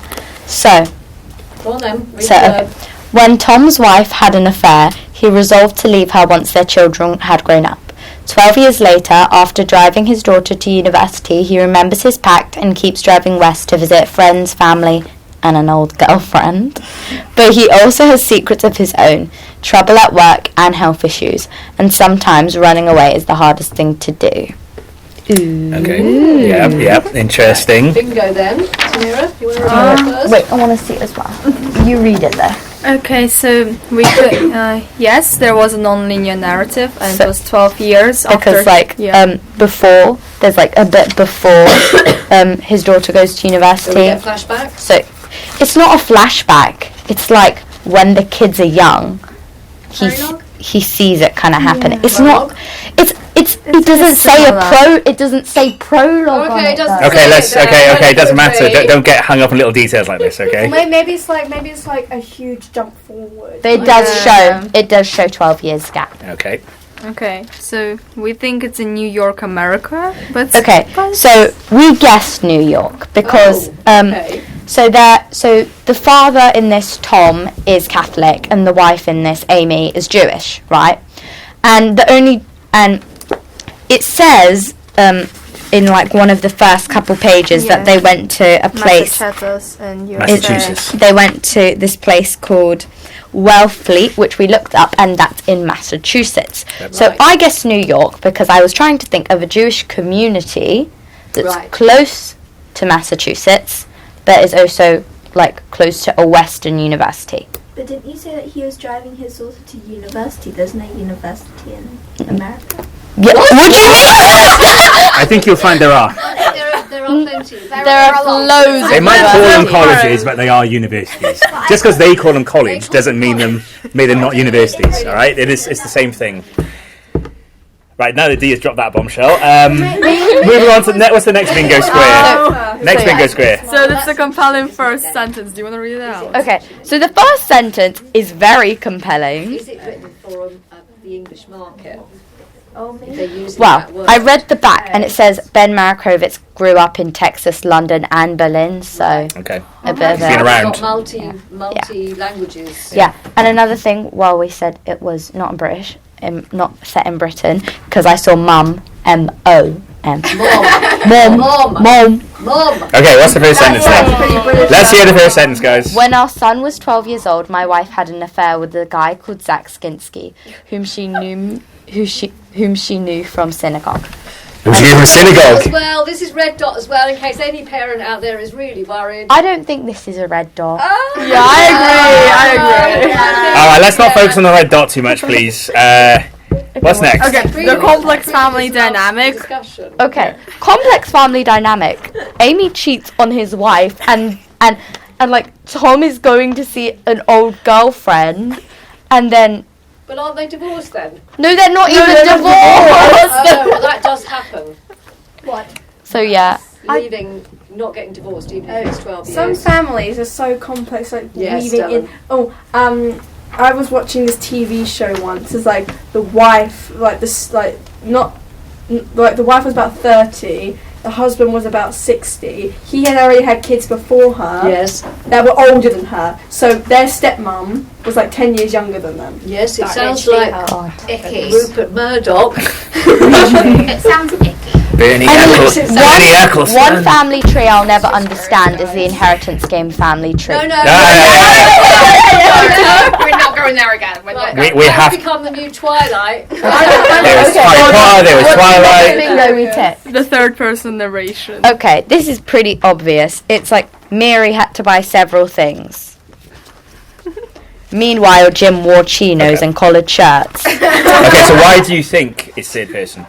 [SPEAKER 7] So,
[SPEAKER 1] Go on then. Read
[SPEAKER 7] So,
[SPEAKER 1] the
[SPEAKER 7] when Tom's wife had an affair, he resolved to leave her once their children had grown up. 12 years later, after driving his daughter to university, he remembers his pact and keeps driving west to visit friends, family, and an old girlfriend. But he also has secrets of his own, trouble at work and health issues, and sometimes running away is the hardest thing to do.
[SPEAKER 3] Okay. Yeah, interesting.
[SPEAKER 1] bingo then. Samira, you want to read it first?
[SPEAKER 7] Wait, I want to see it as well. You read it there.
[SPEAKER 8] Okay, so we could, yes, there was a non-linear narrative, and
[SPEAKER 7] So-
[SPEAKER 8] it was 12 years
[SPEAKER 7] Because,
[SPEAKER 8] after.
[SPEAKER 7] before, there's a bit before his daughter goes to
[SPEAKER 1] So we
[SPEAKER 7] university.
[SPEAKER 1] get flashbacks.
[SPEAKER 7] So it's not a flashback. It's like when the kids are young, he sees it kind of happening. It's not. It doesn't say It doesn't say prologue. on
[SPEAKER 1] Okay,
[SPEAKER 7] it,
[SPEAKER 1] it doesn't
[SPEAKER 7] though.
[SPEAKER 3] Okay,
[SPEAKER 1] say it.
[SPEAKER 3] it doesn't matter.
[SPEAKER 1] Okay.
[SPEAKER 3] Don't get hung up on little details like this, okay?
[SPEAKER 6] Maybe it's like a huge jump forward.
[SPEAKER 7] But it does
[SPEAKER 8] Yeah.
[SPEAKER 7] show. It does show 12 years gap.
[SPEAKER 3] Okay.
[SPEAKER 8] Okay, so we think it's in New York, America, but
[SPEAKER 7] Okay, so we guessed New York because
[SPEAKER 1] Okay.
[SPEAKER 7] so the father in this, Tom, is Catholic, and the wife in this, Amy, is Jewish, right? And it says in like one of the first couple pages that they went to a place.
[SPEAKER 8] Massachusetts and
[SPEAKER 3] Massachusetts.
[SPEAKER 7] They went to this place called Wellfleet, which we looked up, and that's in Massachusetts.
[SPEAKER 3] Yep.
[SPEAKER 7] So
[SPEAKER 1] Right.
[SPEAKER 7] I guessed New York because I was trying to think of a Jewish community that's
[SPEAKER 1] Right.
[SPEAKER 7] close to Massachusetts, but is also like close to a Western university.
[SPEAKER 2] But didn't you say that he was driving his daughter to university? There's no university in America.
[SPEAKER 7] Yeah. What do you mean?
[SPEAKER 3] I think you'll find there are.
[SPEAKER 1] There are plenty.
[SPEAKER 7] There are loads.
[SPEAKER 3] They
[SPEAKER 7] of
[SPEAKER 3] might call them
[SPEAKER 7] universities.
[SPEAKER 3] colleges, but they are universities. Just because they call them college doesn't mean them not universities. All right, it's the same thing. Right, now that D has dropped that bombshell, moving on to what's the next bingo square? Next bingo square.
[SPEAKER 8] So that's the compelling first sentence. Do you want to read it out?
[SPEAKER 7] Okay, so the first sentence is very compelling.
[SPEAKER 1] Is it written for the English market?
[SPEAKER 2] Oh,
[SPEAKER 1] If
[SPEAKER 2] maybe.
[SPEAKER 1] they're using
[SPEAKER 7] Well,
[SPEAKER 1] that word.
[SPEAKER 7] I read the back and it says Ben Marakovitz grew up in Texas, London, and Berlin, so
[SPEAKER 3] Okay.
[SPEAKER 7] a bit of
[SPEAKER 3] He's been
[SPEAKER 7] a...
[SPEAKER 3] around.
[SPEAKER 1] Got multi languages.
[SPEAKER 7] Yeah, and another thing, while we said it was not British, not set in Britain, because I saw Mum, M-O,
[SPEAKER 4] M.
[SPEAKER 1] Mom.
[SPEAKER 4] Mom.
[SPEAKER 3] Okay, what's the first sentence then? Let's hear the first sentence, guys.
[SPEAKER 4] When our son was 12 years old, my wife had an affair with a guy called Zach Skinsky, whom she knew from synagogue.
[SPEAKER 3] Who's you from synagogue?
[SPEAKER 1] As well, this is red dot as well, in case any parent out there is really worried.
[SPEAKER 4] I don't think this is a red dot.
[SPEAKER 8] Yeah, I agree.
[SPEAKER 3] Alright, let's not focus on the red dot too much, please. What's next?
[SPEAKER 8] Okay, the complex family dynamic.
[SPEAKER 1] Discussion.
[SPEAKER 4] Okay, complex family dynamic. Amy cheats on his wife, and like Tom is going to see an old girlfriend, and then.
[SPEAKER 1] But aren't they divorced then?
[SPEAKER 4] No, they're not even divorced.
[SPEAKER 1] Oh, well, that does happen.
[SPEAKER 2] What?
[SPEAKER 4] So yeah.
[SPEAKER 1] Not getting divorced even if it's 12 years.
[SPEAKER 6] Some families are so complex, like
[SPEAKER 1] Yes,
[SPEAKER 6] weaving in. I was watching this TV show once. It's like the wife, like this, like not, like the wife was about 30. The husband was about 60. He had already had kids before her.
[SPEAKER 1] Yes.
[SPEAKER 6] That were older than her. So their stepmom was like 10 years younger than them.
[SPEAKER 1] Yes, it
[SPEAKER 5] That
[SPEAKER 1] sounds
[SPEAKER 5] literally
[SPEAKER 1] like
[SPEAKER 5] Icky.
[SPEAKER 1] Rupert Murdoch.
[SPEAKER 5] It sounds icky.
[SPEAKER 3] Bernie Eccleston.
[SPEAKER 4] One family tree I'll never understand is the inheritance game family tree.
[SPEAKER 1] No.
[SPEAKER 5] We're not going there again. We're not going.
[SPEAKER 3] We have.
[SPEAKER 1] become the new Twilight.
[SPEAKER 3] There was Twilight. There was Twilight.
[SPEAKER 4] Bingo we tick.
[SPEAKER 8] The third person narration.
[SPEAKER 4] Okay, this is pretty obvious. It's like Mary had to buy several things. Meanwhile, Jim wore chinos and collared shirts.
[SPEAKER 3] Okay, so why do you think it's third person?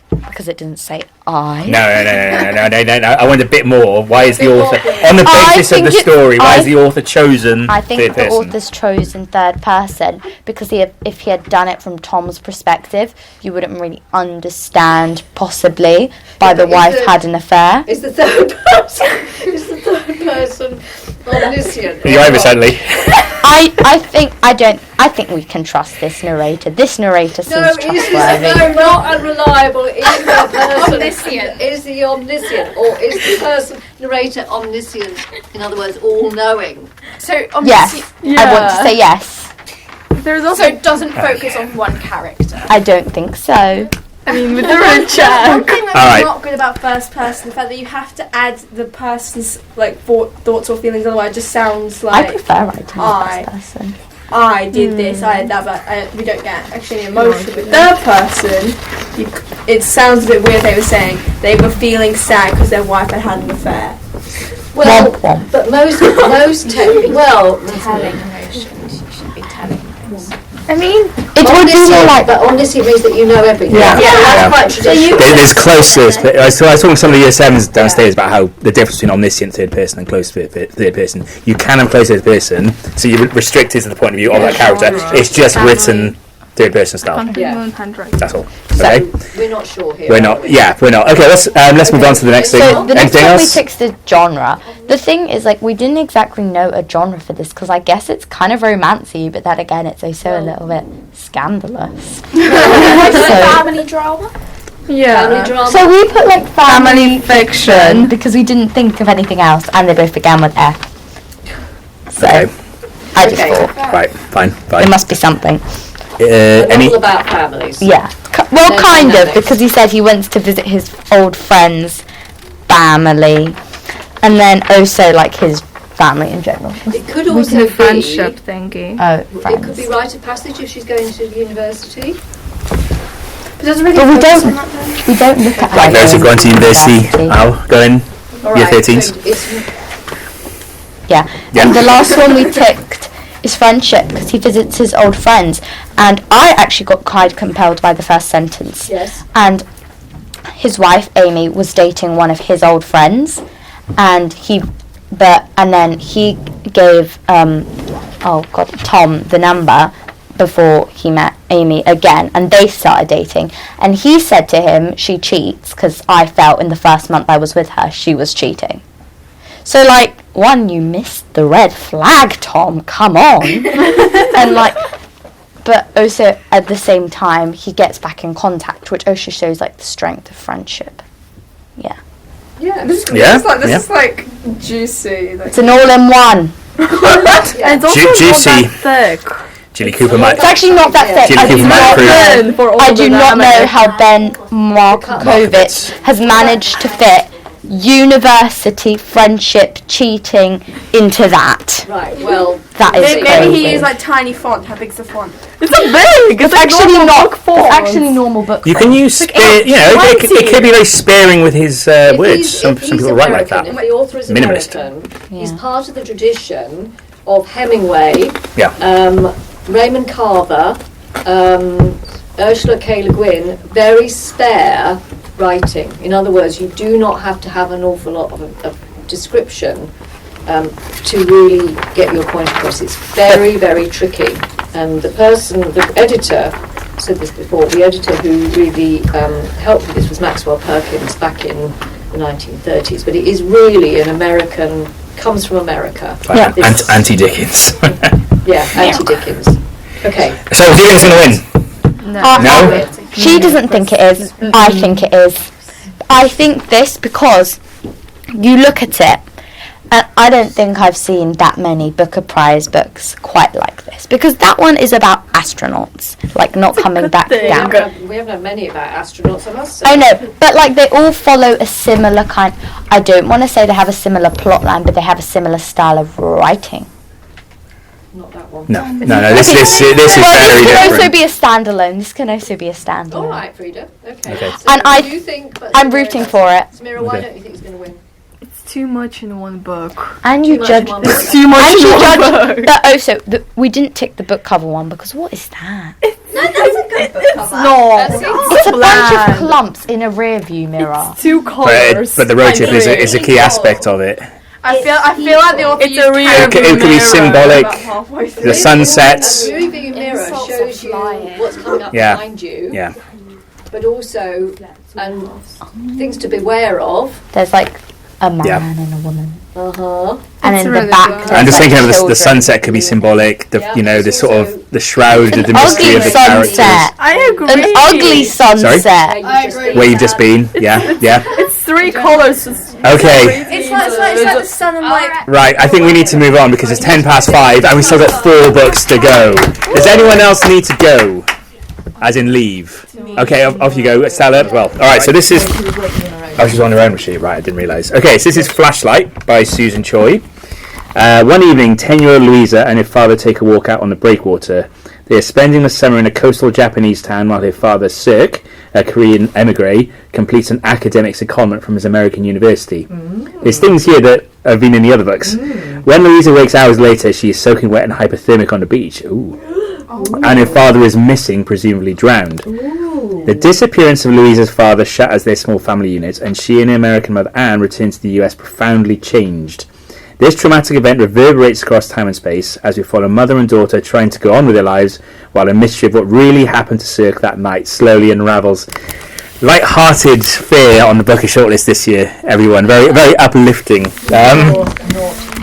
[SPEAKER 4] Because it didn't say I.
[SPEAKER 3] No. I want a bit more. Why is the author, on the basis of the story, why is the author chosen
[SPEAKER 4] I think
[SPEAKER 3] third
[SPEAKER 4] the
[SPEAKER 3] person?
[SPEAKER 4] author's chosen third person because if he had done it from Tom's perspective, you wouldn't really understand, possibly, why the wife had an affair.
[SPEAKER 1] Is the third person omniscient?
[SPEAKER 3] You're over, Suddenly.
[SPEAKER 4] I think we can trust this narrator. This narrator seems trustworthy.
[SPEAKER 1] No, not unreliable. Is the person
[SPEAKER 5] Omniscient.
[SPEAKER 1] Is the omniscient, or is the person narrator omniscient? In other words, all-knowing.
[SPEAKER 5] So
[SPEAKER 4] Yes, I want to say yes.
[SPEAKER 8] There's also.
[SPEAKER 5] So it doesn't focus on one character.
[SPEAKER 4] I don't think so.
[SPEAKER 8] I mean, with the red check.
[SPEAKER 6] One thing that's
[SPEAKER 3] Alright.
[SPEAKER 6] not good about first person, the fact that you have to add the person's like thoughts or feelings, otherwise it just sounds
[SPEAKER 4] I
[SPEAKER 6] like
[SPEAKER 4] prefer writing
[SPEAKER 6] I.
[SPEAKER 4] as first person.
[SPEAKER 6] I did this, I did that, but we don't get actually any emotion. With third person, it sounds a bit weird. They were saying they were feeling sad because their wife had an affair.
[SPEAKER 1] Well,
[SPEAKER 4] Womp womp.
[SPEAKER 1] but most
[SPEAKER 5] Telling emotions, you should be telling things.
[SPEAKER 8] I mean,
[SPEAKER 4] It would be more like
[SPEAKER 1] but omniscient means that you know everything.
[SPEAKER 3] Yeah.
[SPEAKER 1] That's quite traditional.
[SPEAKER 3] There's close to this. But I was talking to some of the year sevens downstairs about how the difference between omniscient third person and close third person. You can have close third person, so you're restricted to the point of view of that character. It's just written third person style. That's all. Okay.
[SPEAKER 1] So we're not sure here.
[SPEAKER 3] We're not. Yeah, we're not. Okay, let's move on to the next thing.
[SPEAKER 4] So the next
[SPEAKER 3] Anything
[SPEAKER 4] one we
[SPEAKER 3] else?
[SPEAKER 4] tick's the genre. The thing is, like, we didn't exactly know a genre for this because I guess it's kind of romancy, but then again, it's also a little bit scandalous.
[SPEAKER 5] Family drama.
[SPEAKER 1] Family
[SPEAKER 8] yeah.
[SPEAKER 1] drama.
[SPEAKER 4] So we put like family
[SPEAKER 8] fiction.
[SPEAKER 4] because we didn't think of anything else, and they both began with F. So
[SPEAKER 3] Okay.
[SPEAKER 4] I just thought
[SPEAKER 3] Right. Fine.
[SPEAKER 4] there must be something.
[SPEAKER 3] Any?
[SPEAKER 1] all about families.
[SPEAKER 4] Yeah. Well,
[SPEAKER 1] Their
[SPEAKER 4] kind of,
[SPEAKER 1] dynamics.
[SPEAKER 4] because he said he wants to visit his old friends' family, and then also like his family in general.
[SPEAKER 1] It could also be
[SPEAKER 8] Friendship thingy.
[SPEAKER 4] Oh,
[SPEAKER 1] It could
[SPEAKER 4] friends.
[SPEAKER 1] be rite of passage if she's going to university.
[SPEAKER 6] But doesn't really
[SPEAKER 4] But we
[SPEAKER 6] focus
[SPEAKER 4] don't-
[SPEAKER 6] on that though.
[SPEAKER 4] We don't look at
[SPEAKER 3] Like those who've gone to university. Al, go in.
[SPEAKER 1] All
[SPEAKER 3] Year
[SPEAKER 1] right,
[SPEAKER 3] 13s.
[SPEAKER 1] so it's
[SPEAKER 4] Yeah.
[SPEAKER 3] Yeah.
[SPEAKER 4] And the last one we ticked is friendship because he visits his old friends, and I actually got quite compelled by the first sentence.
[SPEAKER 1] yes.
[SPEAKER 4] And his wife Amy was dating one of his old friends, and then he gave Tom the number before he met Amy again, and they started dating, and he said to him she cheats because I felt in the first month I was with her she was cheating. So like, one, you missed the red flag, Tom, come on. And like, but also at the same time he gets back in contact, which also shows like the strength of friendship. Yeah.
[SPEAKER 1] Yeah.
[SPEAKER 6] This
[SPEAKER 3] Yeah,
[SPEAKER 6] is like juicy. Like,
[SPEAKER 4] It's an all-in-one.
[SPEAKER 8] And it's also
[SPEAKER 3] Juicy.
[SPEAKER 8] not that thick.
[SPEAKER 3] Jilly Cooper might.
[SPEAKER 7] It's actually not that thick.
[SPEAKER 3] Jilly Cooper might approve.
[SPEAKER 7] I do not know how Ben Markovitz has managed to fit university friendship cheating into that.
[SPEAKER 1] Right, well,
[SPEAKER 7] That is
[SPEAKER 6] Maybe
[SPEAKER 7] crazy.
[SPEAKER 6] he used like tiny font. How big's the font?
[SPEAKER 7] It's big. It's actually not. It's actually normal book.
[SPEAKER 3] You can use, it could be very sparing with his words. Some people write like that.
[SPEAKER 1] If the author is
[SPEAKER 3] Minimalist.
[SPEAKER 1] American, he's part of the tradition of Hemingway,
[SPEAKER 3] Yeah.
[SPEAKER 1] Raymond Carver, Ursula K. Le Guin, very spare writing. In other words, you do not have to have an awful lot of description to really get your point across. It's very, very tricky. And the editor, I said this before, the editor who really helped with this was Maxwell Perkins back in the 1930s. But it is really an American, comes from America.
[SPEAKER 3] Yeah. Anti-Dickens.
[SPEAKER 1] Yeah, anti-Dickens. Okay.
[SPEAKER 3] So Dickens going to win? No?
[SPEAKER 7] She doesn't think it is. I think it is. I think this because you look at it, and I don't think I've seen that many Booker Prize books quite like this, because that one is about astronauts, like not coming back down.
[SPEAKER 1] We haven't had many about astronauts, I must say.
[SPEAKER 7] I know, but like they all follow a similar kind. I don't want to say they have a similar plot line, but they have a similar style of writing.
[SPEAKER 1] Not that one.
[SPEAKER 3] No. This is very
[SPEAKER 7] This can also
[SPEAKER 3] different.
[SPEAKER 7] be a standalone. This can also be a standalone.
[SPEAKER 1] All right, Frida. Okay.
[SPEAKER 3] Okay.
[SPEAKER 1] So
[SPEAKER 7] And
[SPEAKER 1] do you think? But
[SPEAKER 7] I'm rooting for it.
[SPEAKER 1] Samira, why
[SPEAKER 3] Okay.
[SPEAKER 1] don't you think he's going to win?
[SPEAKER 8] It's too much in one book.
[SPEAKER 7] And you
[SPEAKER 1] Too much
[SPEAKER 7] judge.
[SPEAKER 1] in one book.
[SPEAKER 8] Too much
[SPEAKER 7] And
[SPEAKER 8] in
[SPEAKER 7] you
[SPEAKER 8] one
[SPEAKER 7] judge.
[SPEAKER 8] book.
[SPEAKER 7] But also, we didn't tick the book cover one because what is that?
[SPEAKER 2] No, that's a good book cover.
[SPEAKER 8] No,
[SPEAKER 7] It's a bunch of clumps in a rear view mirror.
[SPEAKER 8] two colors.
[SPEAKER 3] But the road trip is a key aspect of it.
[SPEAKER 6] I feel like the author
[SPEAKER 8] It's a real
[SPEAKER 3] It could be symbolic.
[SPEAKER 6] about halfway through.
[SPEAKER 3] The sunsets.
[SPEAKER 1] A moving mirror
[SPEAKER 5] Insults
[SPEAKER 1] shows
[SPEAKER 5] are
[SPEAKER 1] you
[SPEAKER 5] flying.
[SPEAKER 1] what's coming up
[SPEAKER 3] Yeah.
[SPEAKER 1] behind you,
[SPEAKER 3] Yeah.
[SPEAKER 1] but also things to beware of.
[SPEAKER 7] There's like a man
[SPEAKER 3] Yeah.
[SPEAKER 7] and a woman,
[SPEAKER 1] Uh-huh.
[SPEAKER 7] and
[SPEAKER 8] It's
[SPEAKER 7] in
[SPEAKER 8] really
[SPEAKER 7] the back.
[SPEAKER 8] good.
[SPEAKER 7] there's,
[SPEAKER 3] I'm just
[SPEAKER 7] like,
[SPEAKER 3] thinking of the
[SPEAKER 7] children.
[SPEAKER 3] sunset could be symbolic. The
[SPEAKER 1] Yeah,
[SPEAKER 3] the
[SPEAKER 1] it's
[SPEAKER 3] sort
[SPEAKER 1] also-
[SPEAKER 3] of the shroud of the
[SPEAKER 7] An
[SPEAKER 3] mystery
[SPEAKER 7] ugly
[SPEAKER 3] of the characters.
[SPEAKER 7] sunset.
[SPEAKER 8] I agree.
[SPEAKER 7] An ugly sunset.
[SPEAKER 1] I agree.
[SPEAKER 3] Where you've just been. Yeah.
[SPEAKER 8] It's three colors.
[SPEAKER 3] Okay.
[SPEAKER 6] It's like the sun and light.
[SPEAKER 3] Right, I think we need to move on because it's 5:10 and we've still got 4 books to go. Does anyone else need to go? As in leave? Okay, off you go. Stella as well. Alright, so this is... Oh, she's on her own sheet. Right, I didn't realise. Okay, so this is Flashlight by Susan Choi. One evening, 10-year-old Louisa and her father take a walk out on the breakwater. They are spending the summer in a coastal Japanese town while her father, Sirk, a Korean emigre, completes an academic secondment from his American university. There's things here that have been in the other books. When Louisa wakes hours later, she is soaking wet and hypothermic on the beach. Ooh. And her father is missing, presumably drowned. The disappearance of Louisa's father shatters their small family unit, and she and her American mother Anne return to the US profoundly changed. This traumatic event reverberates across time and space as we follow mother and daughter trying to go on with their lives while a mystery of what really happened to Cirque that night slowly unravels. Light-hearted fare on the Booker shortlist this year, everyone. Very, very uplifting.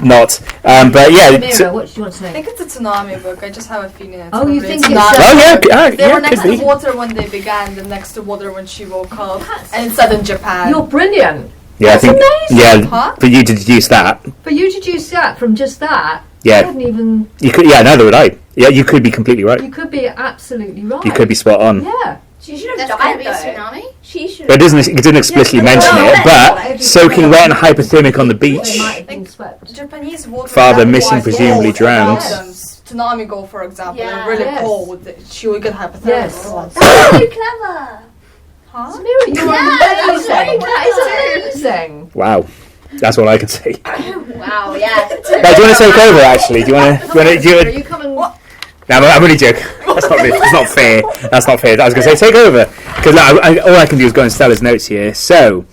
[SPEAKER 3] Not. But yeah.
[SPEAKER 1] Samira, what do you want to
[SPEAKER 6] I
[SPEAKER 1] say?
[SPEAKER 6] think it's a tsunami book. I just have a feeling it's
[SPEAKER 1] Oh, you
[SPEAKER 6] probably a
[SPEAKER 1] think
[SPEAKER 6] tsunami.
[SPEAKER 1] it's
[SPEAKER 3] Oh yeah,
[SPEAKER 6] They were
[SPEAKER 3] could
[SPEAKER 6] next to
[SPEAKER 3] be.
[SPEAKER 6] water when they began, then next to water when she woke up, and it's set in Japan.
[SPEAKER 1] You're brilliant.
[SPEAKER 3] Yeah, I think.
[SPEAKER 1] amazing.
[SPEAKER 3] Yeah,
[SPEAKER 6] Huh?
[SPEAKER 3] for you to deduce that.
[SPEAKER 1] But you deduced that from just that. I
[SPEAKER 3] Yeah,
[SPEAKER 1] hadn't even...
[SPEAKER 3] you could. Yeah, neither would I. Yeah, you could be completely right.
[SPEAKER 1] You could be absolutely right.
[SPEAKER 3] You could be spot on.
[SPEAKER 1] Yeah.
[SPEAKER 2] She should have
[SPEAKER 5] There's going to
[SPEAKER 2] died
[SPEAKER 5] be a
[SPEAKER 2] though.
[SPEAKER 5] tsunami.
[SPEAKER 2] She should
[SPEAKER 3] But it didn't explicitly mention it. But soaking wet and hypothermic on the
[SPEAKER 1] They
[SPEAKER 3] beach.
[SPEAKER 1] might have been swept.
[SPEAKER 6] Japanese water.
[SPEAKER 3] Father
[SPEAKER 6] that
[SPEAKER 3] missing,
[SPEAKER 6] was
[SPEAKER 3] presumably
[SPEAKER 6] cold,
[SPEAKER 3] drowned.
[SPEAKER 6] and Tsunami go, for example,
[SPEAKER 2] Yeah.
[SPEAKER 6] and really
[SPEAKER 1] Yes.
[SPEAKER 6] cold. She would get hypothermia.
[SPEAKER 1] Yes.
[SPEAKER 2] That's so clever.
[SPEAKER 6] Huh?
[SPEAKER 1] Samira, you're amazing. That is amazing.
[SPEAKER 3] Wow, that's all I can say.
[SPEAKER 2] Wow, yeah.
[SPEAKER 3] Right, do you want to take over? Actually, do you want to?
[SPEAKER 1] Are you coming?
[SPEAKER 3] No, I'm only joking. That's not. It's not fair. That's not fair. I was going to say take over because all I can do is go on Stella's notes here. So,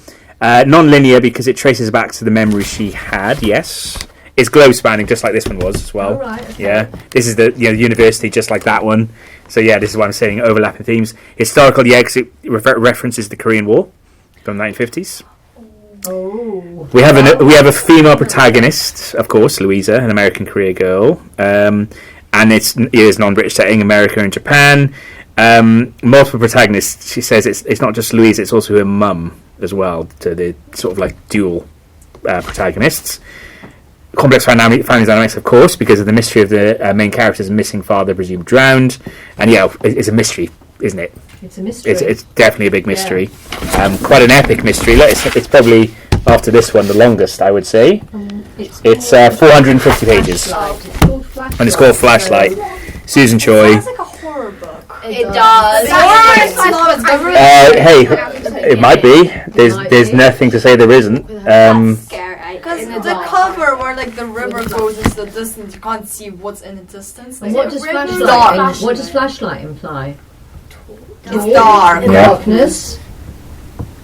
[SPEAKER 3] non-linear because it traces back to the memory she had. Yes, it's globe spanning, just like this one was as well.
[SPEAKER 1] Oh, right, okay.
[SPEAKER 3] Yeah, this is the university, just like that one. So yeah, this is what I'm saying. Overlapping themes. Historical, yeah, because it references the Korean War from the 1950s.
[SPEAKER 1] Oh.
[SPEAKER 3] We have a female protagonist, of course, Louisa, an American career girl, and it is non-British setting, America and Japan. Multiple protagonists. She says it's not just Louisa, it's also her mum as well. To the sort of like dual protagonists. complex family dynamics, of course, because of the mystery of the main character's missing father, presumed drowned. And yeah, it's a mystery, isn't it?
[SPEAKER 1] It's a mystery.
[SPEAKER 3] It's definitely a big mystery. Quite an epic mystery. It's probably, after this one, the longest, I would say. It's 450 pages. And it's called Flashlight. Susan Choi.
[SPEAKER 2] It's like a horror book.
[SPEAKER 5] It does.
[SPEAKER 3] Hey, it might be. There's nothing to say there isn't.
[SPEAKER 9] Because the cover where like the river goes into the distance, you can't see what's in the distance. Like,
[SPEAKER 1] What does flashlight imply?
[SPEAKER 9] it's dark.
[SPEAKER 3] Yeah.
[SPEAKER 1] Darkness.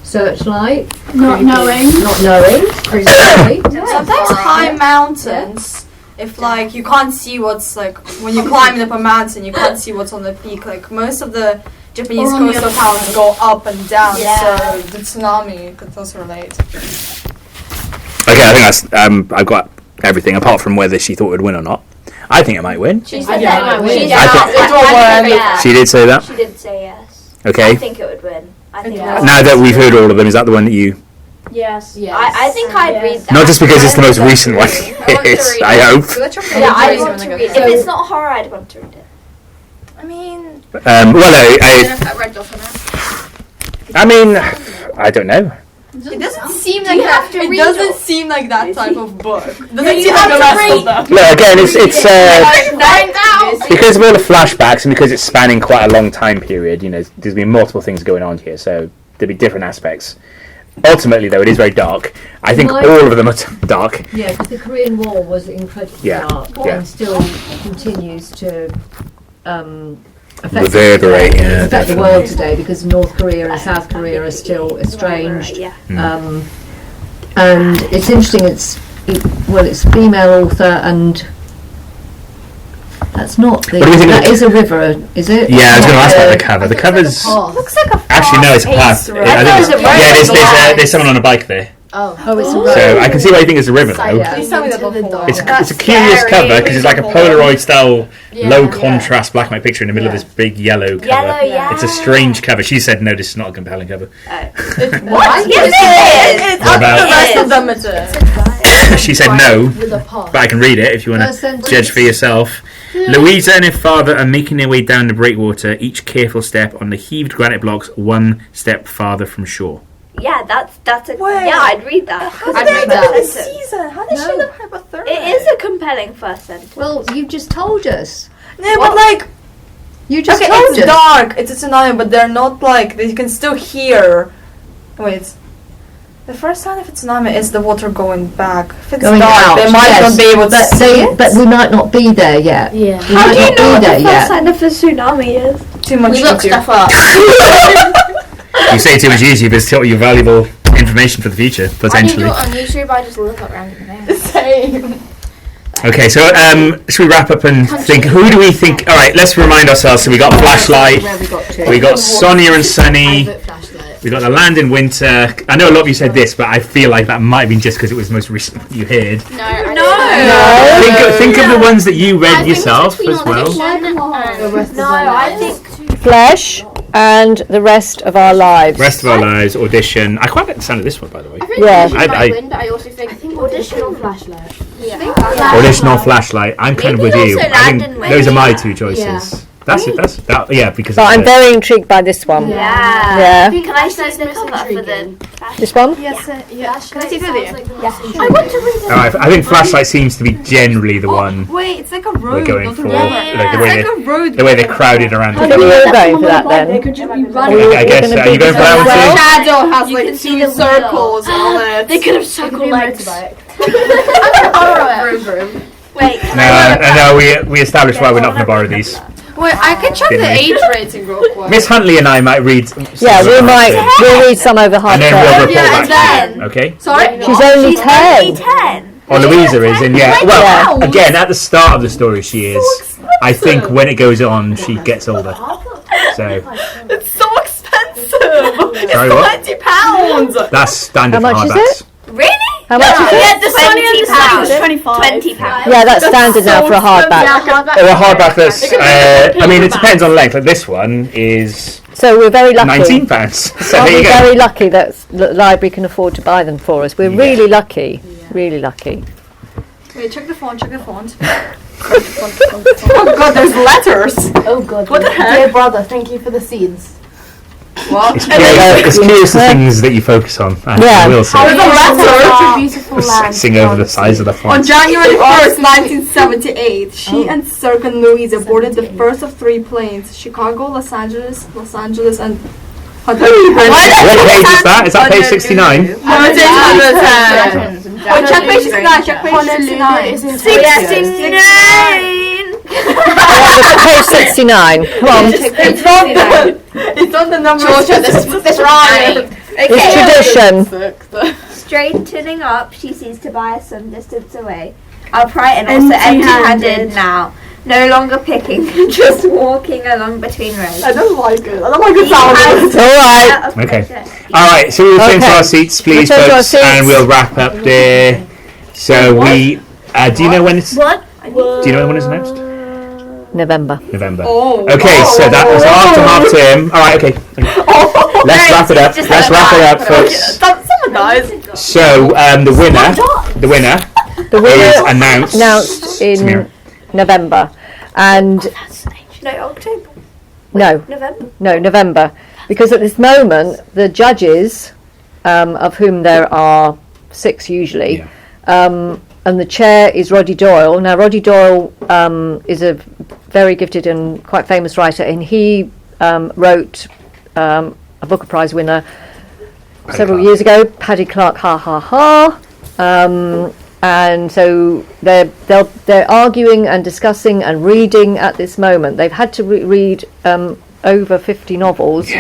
[SPEAKER 1] Searchlight.
[SPEAKER 8] Not knowing.
[SPEAKER 1] Not knowing. Presumably.
[SPEAKER 9] Sometimes high mountains, if like you can't see what's like when you're climbing up a mountain, you can't see what's on the peak. Like most of the Japanese coastal towns go up and down, so the tsunami could also relate.
[SPEAKER 3] Okay, I think that's. I've got everything apart from whether she thought it would win or not. I think it might win.
[SPEAKER 5] She said that it might win.
[SPEAKER 3] She did say that.
[SPEAKER 4] She did say yes.
[SPEAKER 3] Okay.
[SPEAKER 4] I think it would win. I think
[SPEAKER 3] Now that we've heard all of them, is that the one that you?
[SPEAKER 4] Yes. I think I'd read that.
[SPEAKER 3] Not just because it's the most recent one. It's, I hope.
[SPEAKER 4] Yeah, I want to read it. If it's not horror, I'd want to read it.
[SPEAKER 9] I mean,
[SPEAKER 3] I mean, I don't know.
[SPEAKER 9] it doesn't seem like that. It doesn't seem like that type of book. It doesn't seem
[SPEAKER 2] you
[SPEAKER 9] like
[SPEAKER 2] have
[SPEAKER 9] the
[SPEAKER 2] to
[SPEAKER 9] rest of them.
[SPEAKER 3] No, again, it's
[SPEAKER 9] Find out.
[SPEAKER 3] because of all the flashbacks and because it's spanning quite a long time period. You know, there's been multiple things going on here, so there'll be different aspects. Ultimately, though, it is very dark. I think all of them are dark.
[SPEAKER 1] Yeah, because the Korean War was incredibly dark and still continues to
[SPEAKER 3] Reverberate,
[SPEAKER 1] affect the world today because North Korea and South Korea are still estranged. And it's interesting. It's a female author, and that's not the. That is a river, is it?
[SPEAKER 3] Yeah, I was going to ask about the cover. The cover's
[SPEAKER 2] Looks like a
[SPEAKER 3] actually no, it's a path. I think there's someone on a bike there.
[SPEAKER 1] Oh, it's a river.
[SPEAKER 3] So I can see why you think it's a river, though.
[SPEAKER 1] Yeah.
[SPEAKER 9] Please tell me that before.
[SPEAKER 3] It's a curious cover because it's like a Polaroid style, low contrast black and white picture in the middle of this big yellow cover. It's a strange cover. She said, "No, this is not a compelling cover."
[SPEAKER 9] What? Yes, it is.
[SPEAKER 3] What about-
[SPEAKER 9] The rest of them it is.
[SPEAKER 3] She said no, but I can read it if you want
[SPEAKER 1] First
[SPEAKER 3] to
[SPEAKER 1] sentence.
[SPEAKER 3] judge for yourself. Louisa and her father are making their way down the breakwater, each careful step on the heaved granite blocks, one step farther from shore.
[SPEAKER 4] Yeah, that's a.
[SPEAKER 9] Wait.
[SPEAKER 4] Yeah, I'd read that.
[SPEAKER 2] I'd read that.
[SPEAKER 9] Season. How did she never have a third?
[SPEAKER 4] It is a compelling first sentence.
[SPEAKER 1] Well, you just told us.
[SPEAKER 9] No, but like,
[SPEAKER 1] You just
[SPEAKER 9] okay,
[SPEAKER 1] told
[SPEAKER 9] it's
[SPEAKER 1] us.
[SPEAKER 9] dark. It's a tsunami, but they're not like you can still hear. Wait. The first sign of a tsunami is the water going back. If it's
[SPEAKER 1] Going
[SPEAKER 9] dark,
[SPEAKER 1] out,
[SPEAKER 9] they might
[SPEAKER 1] yes.
[SPEAKER 9] not be able to see it.
[SPEAKER 1] But we might not be there yet.
[SPEAKER 4] Yeah.
[SPEAKER 1] We
[SPEAKER 2] How
[SPEAKER 1] might
[SPEAKER 2] do you
[SPEAKER 1] not
[SPEAKER 2] know
[SPEAKER 1] be
[SPEAKER 2] what
[SPEAKER 1] there
[SPEAKER 2] the first
[SPEAKER 1] yet.
[SPEAKER 2] sign of a tsunami is?
[SPEAKER 9] Too much
[SPEAKER 5] We look
[SPEAKER 9] YouTube.
[SPEAKER 5] stuff up.
[SPEAKER 3] You say too much YouTube, it's still your valuable information for the future,
[SPEAKER 5] I can do
[SPEAKER 3] potentially.
[SPEAKER 5] it on YouTube. I just look up random things.
[SPEAKER 9] Same.
[SPEAKER 3] Okay, so should we wrap up and think? Who do we think? All right, let's remind ourselves. So we got Flashlight,
[SPEAKER 1] Where we got to.
[SPEAKER 3] we got Sonia and Sunny, we got The Land in Winter. I know a lot of you said this, but I feel like that might have been just because it was the most recent you heard. Think of the ones that you read yourself as well.
[SPEAKER 4] I think
[SPEAKER 1] Flesh and the rest of our lives.
[SPEAKER 3] Rest of Our Lives, Audition. I quite like the sound of this one, by the way.
[SPEAKER 1] Yeah.
[SPEAKER 3] I-
[SPEAKER 5] Win, but I also think
[SPEAKER 4] audition or flashlight.
[SPEAKER 3] Audition or Flashlight. I'm kind of with
[SPEAKER 4] Maybe
[SPEAKER 3] you.
[SPEAKER 4] also
[SPEAKER 3] I think
[SPEAKER 4] Land in
[SPEAKER 3] those are my
[SPEAKER 4] Winter.
[SPEAKER 3] two choices. That's because.
[SPEAKER 1] But
[SPEAKER 3] of
[SPEAKER 1] I'm
[SPEAKER 3] the-
[SPEAKER 1] very intrigued by this one.
[SPEAKER 4] Yeah.
[SPEAKER 1] Yeah.
[SPEAKER 4] Can I see the cover for the?
[SPEAKER 1] This one?
[SPEAKER 6] Yes, yes. Can I see the video?
[SPEAKER 4] I want to read it.
[SPEAKER 3] Alright, I think Flashlight seems to be generally the one
[SPEAKER 9] Wait, it's like a
[SPEAKER 3] we're
[SPEAKER 9] road,
[SPEAKER 3] going
[SPEAKER 9] not a
[SPEAKER 3] for.
[SPEAKER 9] river.
[SPEAKER 3] Like
[SPEAKER 9] road.
[SPEAKER 3] the way they're crowded around
[SPEAKER 1] I
[SPEAKER 3] the
[SPEAKER 1] think we're all going for that then.
[SPEAKER 3] I guess. Are you going for that one too?
[SPEAKER 9] Shadow has like
[SPEAKER 4] can see
[SPEAKER 9] two
[SPEAKER 4] the
[SPEAKER 9] circles on it.
[SPEAKER 4] They could have circled legs. Wait.
[SPEAKER 3] No, we established why we're not going to borrow these.
[SPEAKER 9] Wait, I can check
[SPEAKER 3] Didn't
[SPEAKER 9] the
[SPEAKER 3] we?
[SPEAKER 9] age rating real quick.
[SPEAKER 3] Miss Huntley and I might read.
[SPEAKER 1] Yeah, we'll read some over half
[SPEAKER 3] And then we'll
[SPEAKER 1] term.
[SPEAKER 3] report
[SPEAKER 9] Yeah,
[SPEAKER 3] back
[SPEAKER 9] and
[SPEAKER 3] to you. Okay.
[SPEAKER 9] Sorry?
[SPEAKER 1] She's only 10.
[SPEAKER 4] 10.
[SPEAKER 3] Or Louisa is, and yeah.
[SPEAKER 1] Yeah.
[SPEAKER 3] Well, again, at the start of the story, she is. I think when it goes on, she gets older. So
[SPEAKER 9] It's so expensive.
[SPEAKER 3] Sorry, what?
[SPEAKER 9] £20.
[SPEAKER 3] that's standard
[SPEAKER 1] How
[SPEAKER 3] for
[SPEAKER 1] much is
[SPEAKER 3] hardbacks.
[SPEAKER 4] Really?
[SPEAKER 1] How much is it?
[SPEAKER 4] Yeah, the Sony and the
[SPEAKER 2] £25.
[SPEAKER 4] £20.
[SPEAKER 1] Yeah, that's standard now for a hardback.
[SPEAKER 3] Or a hardback that's. I mean, it depends on length. Like this one is
[SPEAKER 1] So we're very lucky.
[SPEAKER 3] £19. So
[SPEAKER 1] Aren't
[SPEAKER 3] there
[SPEAKER 1] we
[SPEAKER 3] you go.
[SPEAKER 1] very lucky that the library can afford to buy them for us? We're really lucky. Really lucky.
[SPEAKER 9] Wait, check the font.
[SPEAKER 10] Oh god, there's letters.
[SPEAKER 4] Oh god.
[SPEAKER 10] What the heck?
[SPEAKER 4] Dear brother, thank you for the seeds.
[SPEAKER 9] What?
[SPEAKER 3] It's curious the things that you focus on. I will say.
[SPEAKER 10] There's a letter.
[SPEAKER 4] Beautiful land.
[SPEAKER 3] Stressing over the size of the
[SPEAKER 10] On
[SPEAKER 3] font.
[SPEAKER 10] January 1st, 1978, she and Cirque and Louisa boarded the first of 3 planes: Chicago, Los Angeles, and
[SPEAKER 3] What page is that? Is that page 69?
[SPEAKER 10] No, it's 810. Oh, check page 69. Check page 69.
[SPEAKER 1] 69. Page 69. Come on.
[SPEAKER 10] It's on the number.
[SPEAKER 5] Georgia, this rhyme.
[SPEAKER 1] It's tradition.
[SPEAKER 2] Straightening up, she sees Tobias some distance away. Upright and also empty-handed now. No longer picking, just walking along between rows.
[SPEAKER 10] I don't like it. I don't like the sound of it.
[SPEAKER 1] All right.
[SPEAKER 3] Okay. Alright, so we'll return to our seats, please,
[SPEAKER 1] Return to our
[SPEAKER 3] folks,
[SPEAKER 1] seats.
[SPEAKER 3] and we'll wrap up there. So we. Do you know when it's?
[SPEAKER 2] What?
[SPEAKER 3] Do you know when it's announced?
[SPEAKER 1] November.
[SPEAKER 3] November.
[SPEAKER 10] Oh.
[SPEAKER 3] Okay, so that was after half term. Alright, okay. Let's wrap it up. Let's wrap it up, folks.
[SPEAKER 10] Some guys.
[SPEAKER 3] So the winner is announced
[SPEAKER 1] In
[SPEAKER 3] Samira.
[SPEAKER 1] November. And
[SPEAKER 2] No, October.
[SPEAKER 1] no,
[SPEAKER 2] November.
[SPEAKER 1] no, November. Because at this moment, the judges, of whom there are 6 usually, and the chair is Roddy Doyle. Now, Roddy Doyle is a very gifted and quite famous writer, and he wrote a Booker Prize winner several years ago, Paddy Clark, ha ha ha. And so they're arguing and discussing and reading at this moment. They've had to read over 50 novels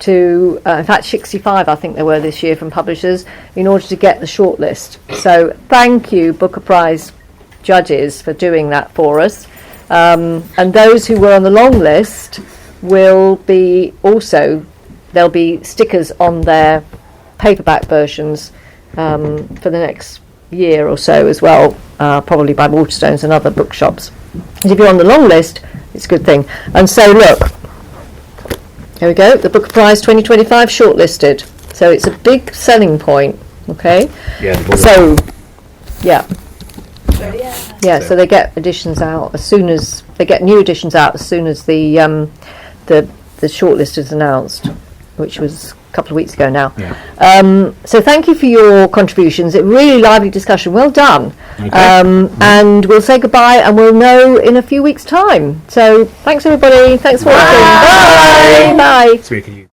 [SPEAKER 1] to, in fact, 65 I think there were this year from publishers in order to get the shortlist. So thank you, Booker Prize judges, for doing that for us. And those who were on the long list will be also, there'll be stickers on their paperback versions for the next year or so as well, probably by Waterstones and other bookshops. And if you're on the long list, it's a good thing. And so look, here we go, the Booker Prize 2025 shortlisted. So it's a big selling point, okay? So, so they get editions out as soon as they get new editions out as soon as the shortlist is announced, which was a couple of weeks ago now. So thank you for your contributions. A really lively discussion. Well done. And we'll say goodbye, and we'll know in a few weeks' time. So thanks everybody. Thanks for watching. Bye. Bye.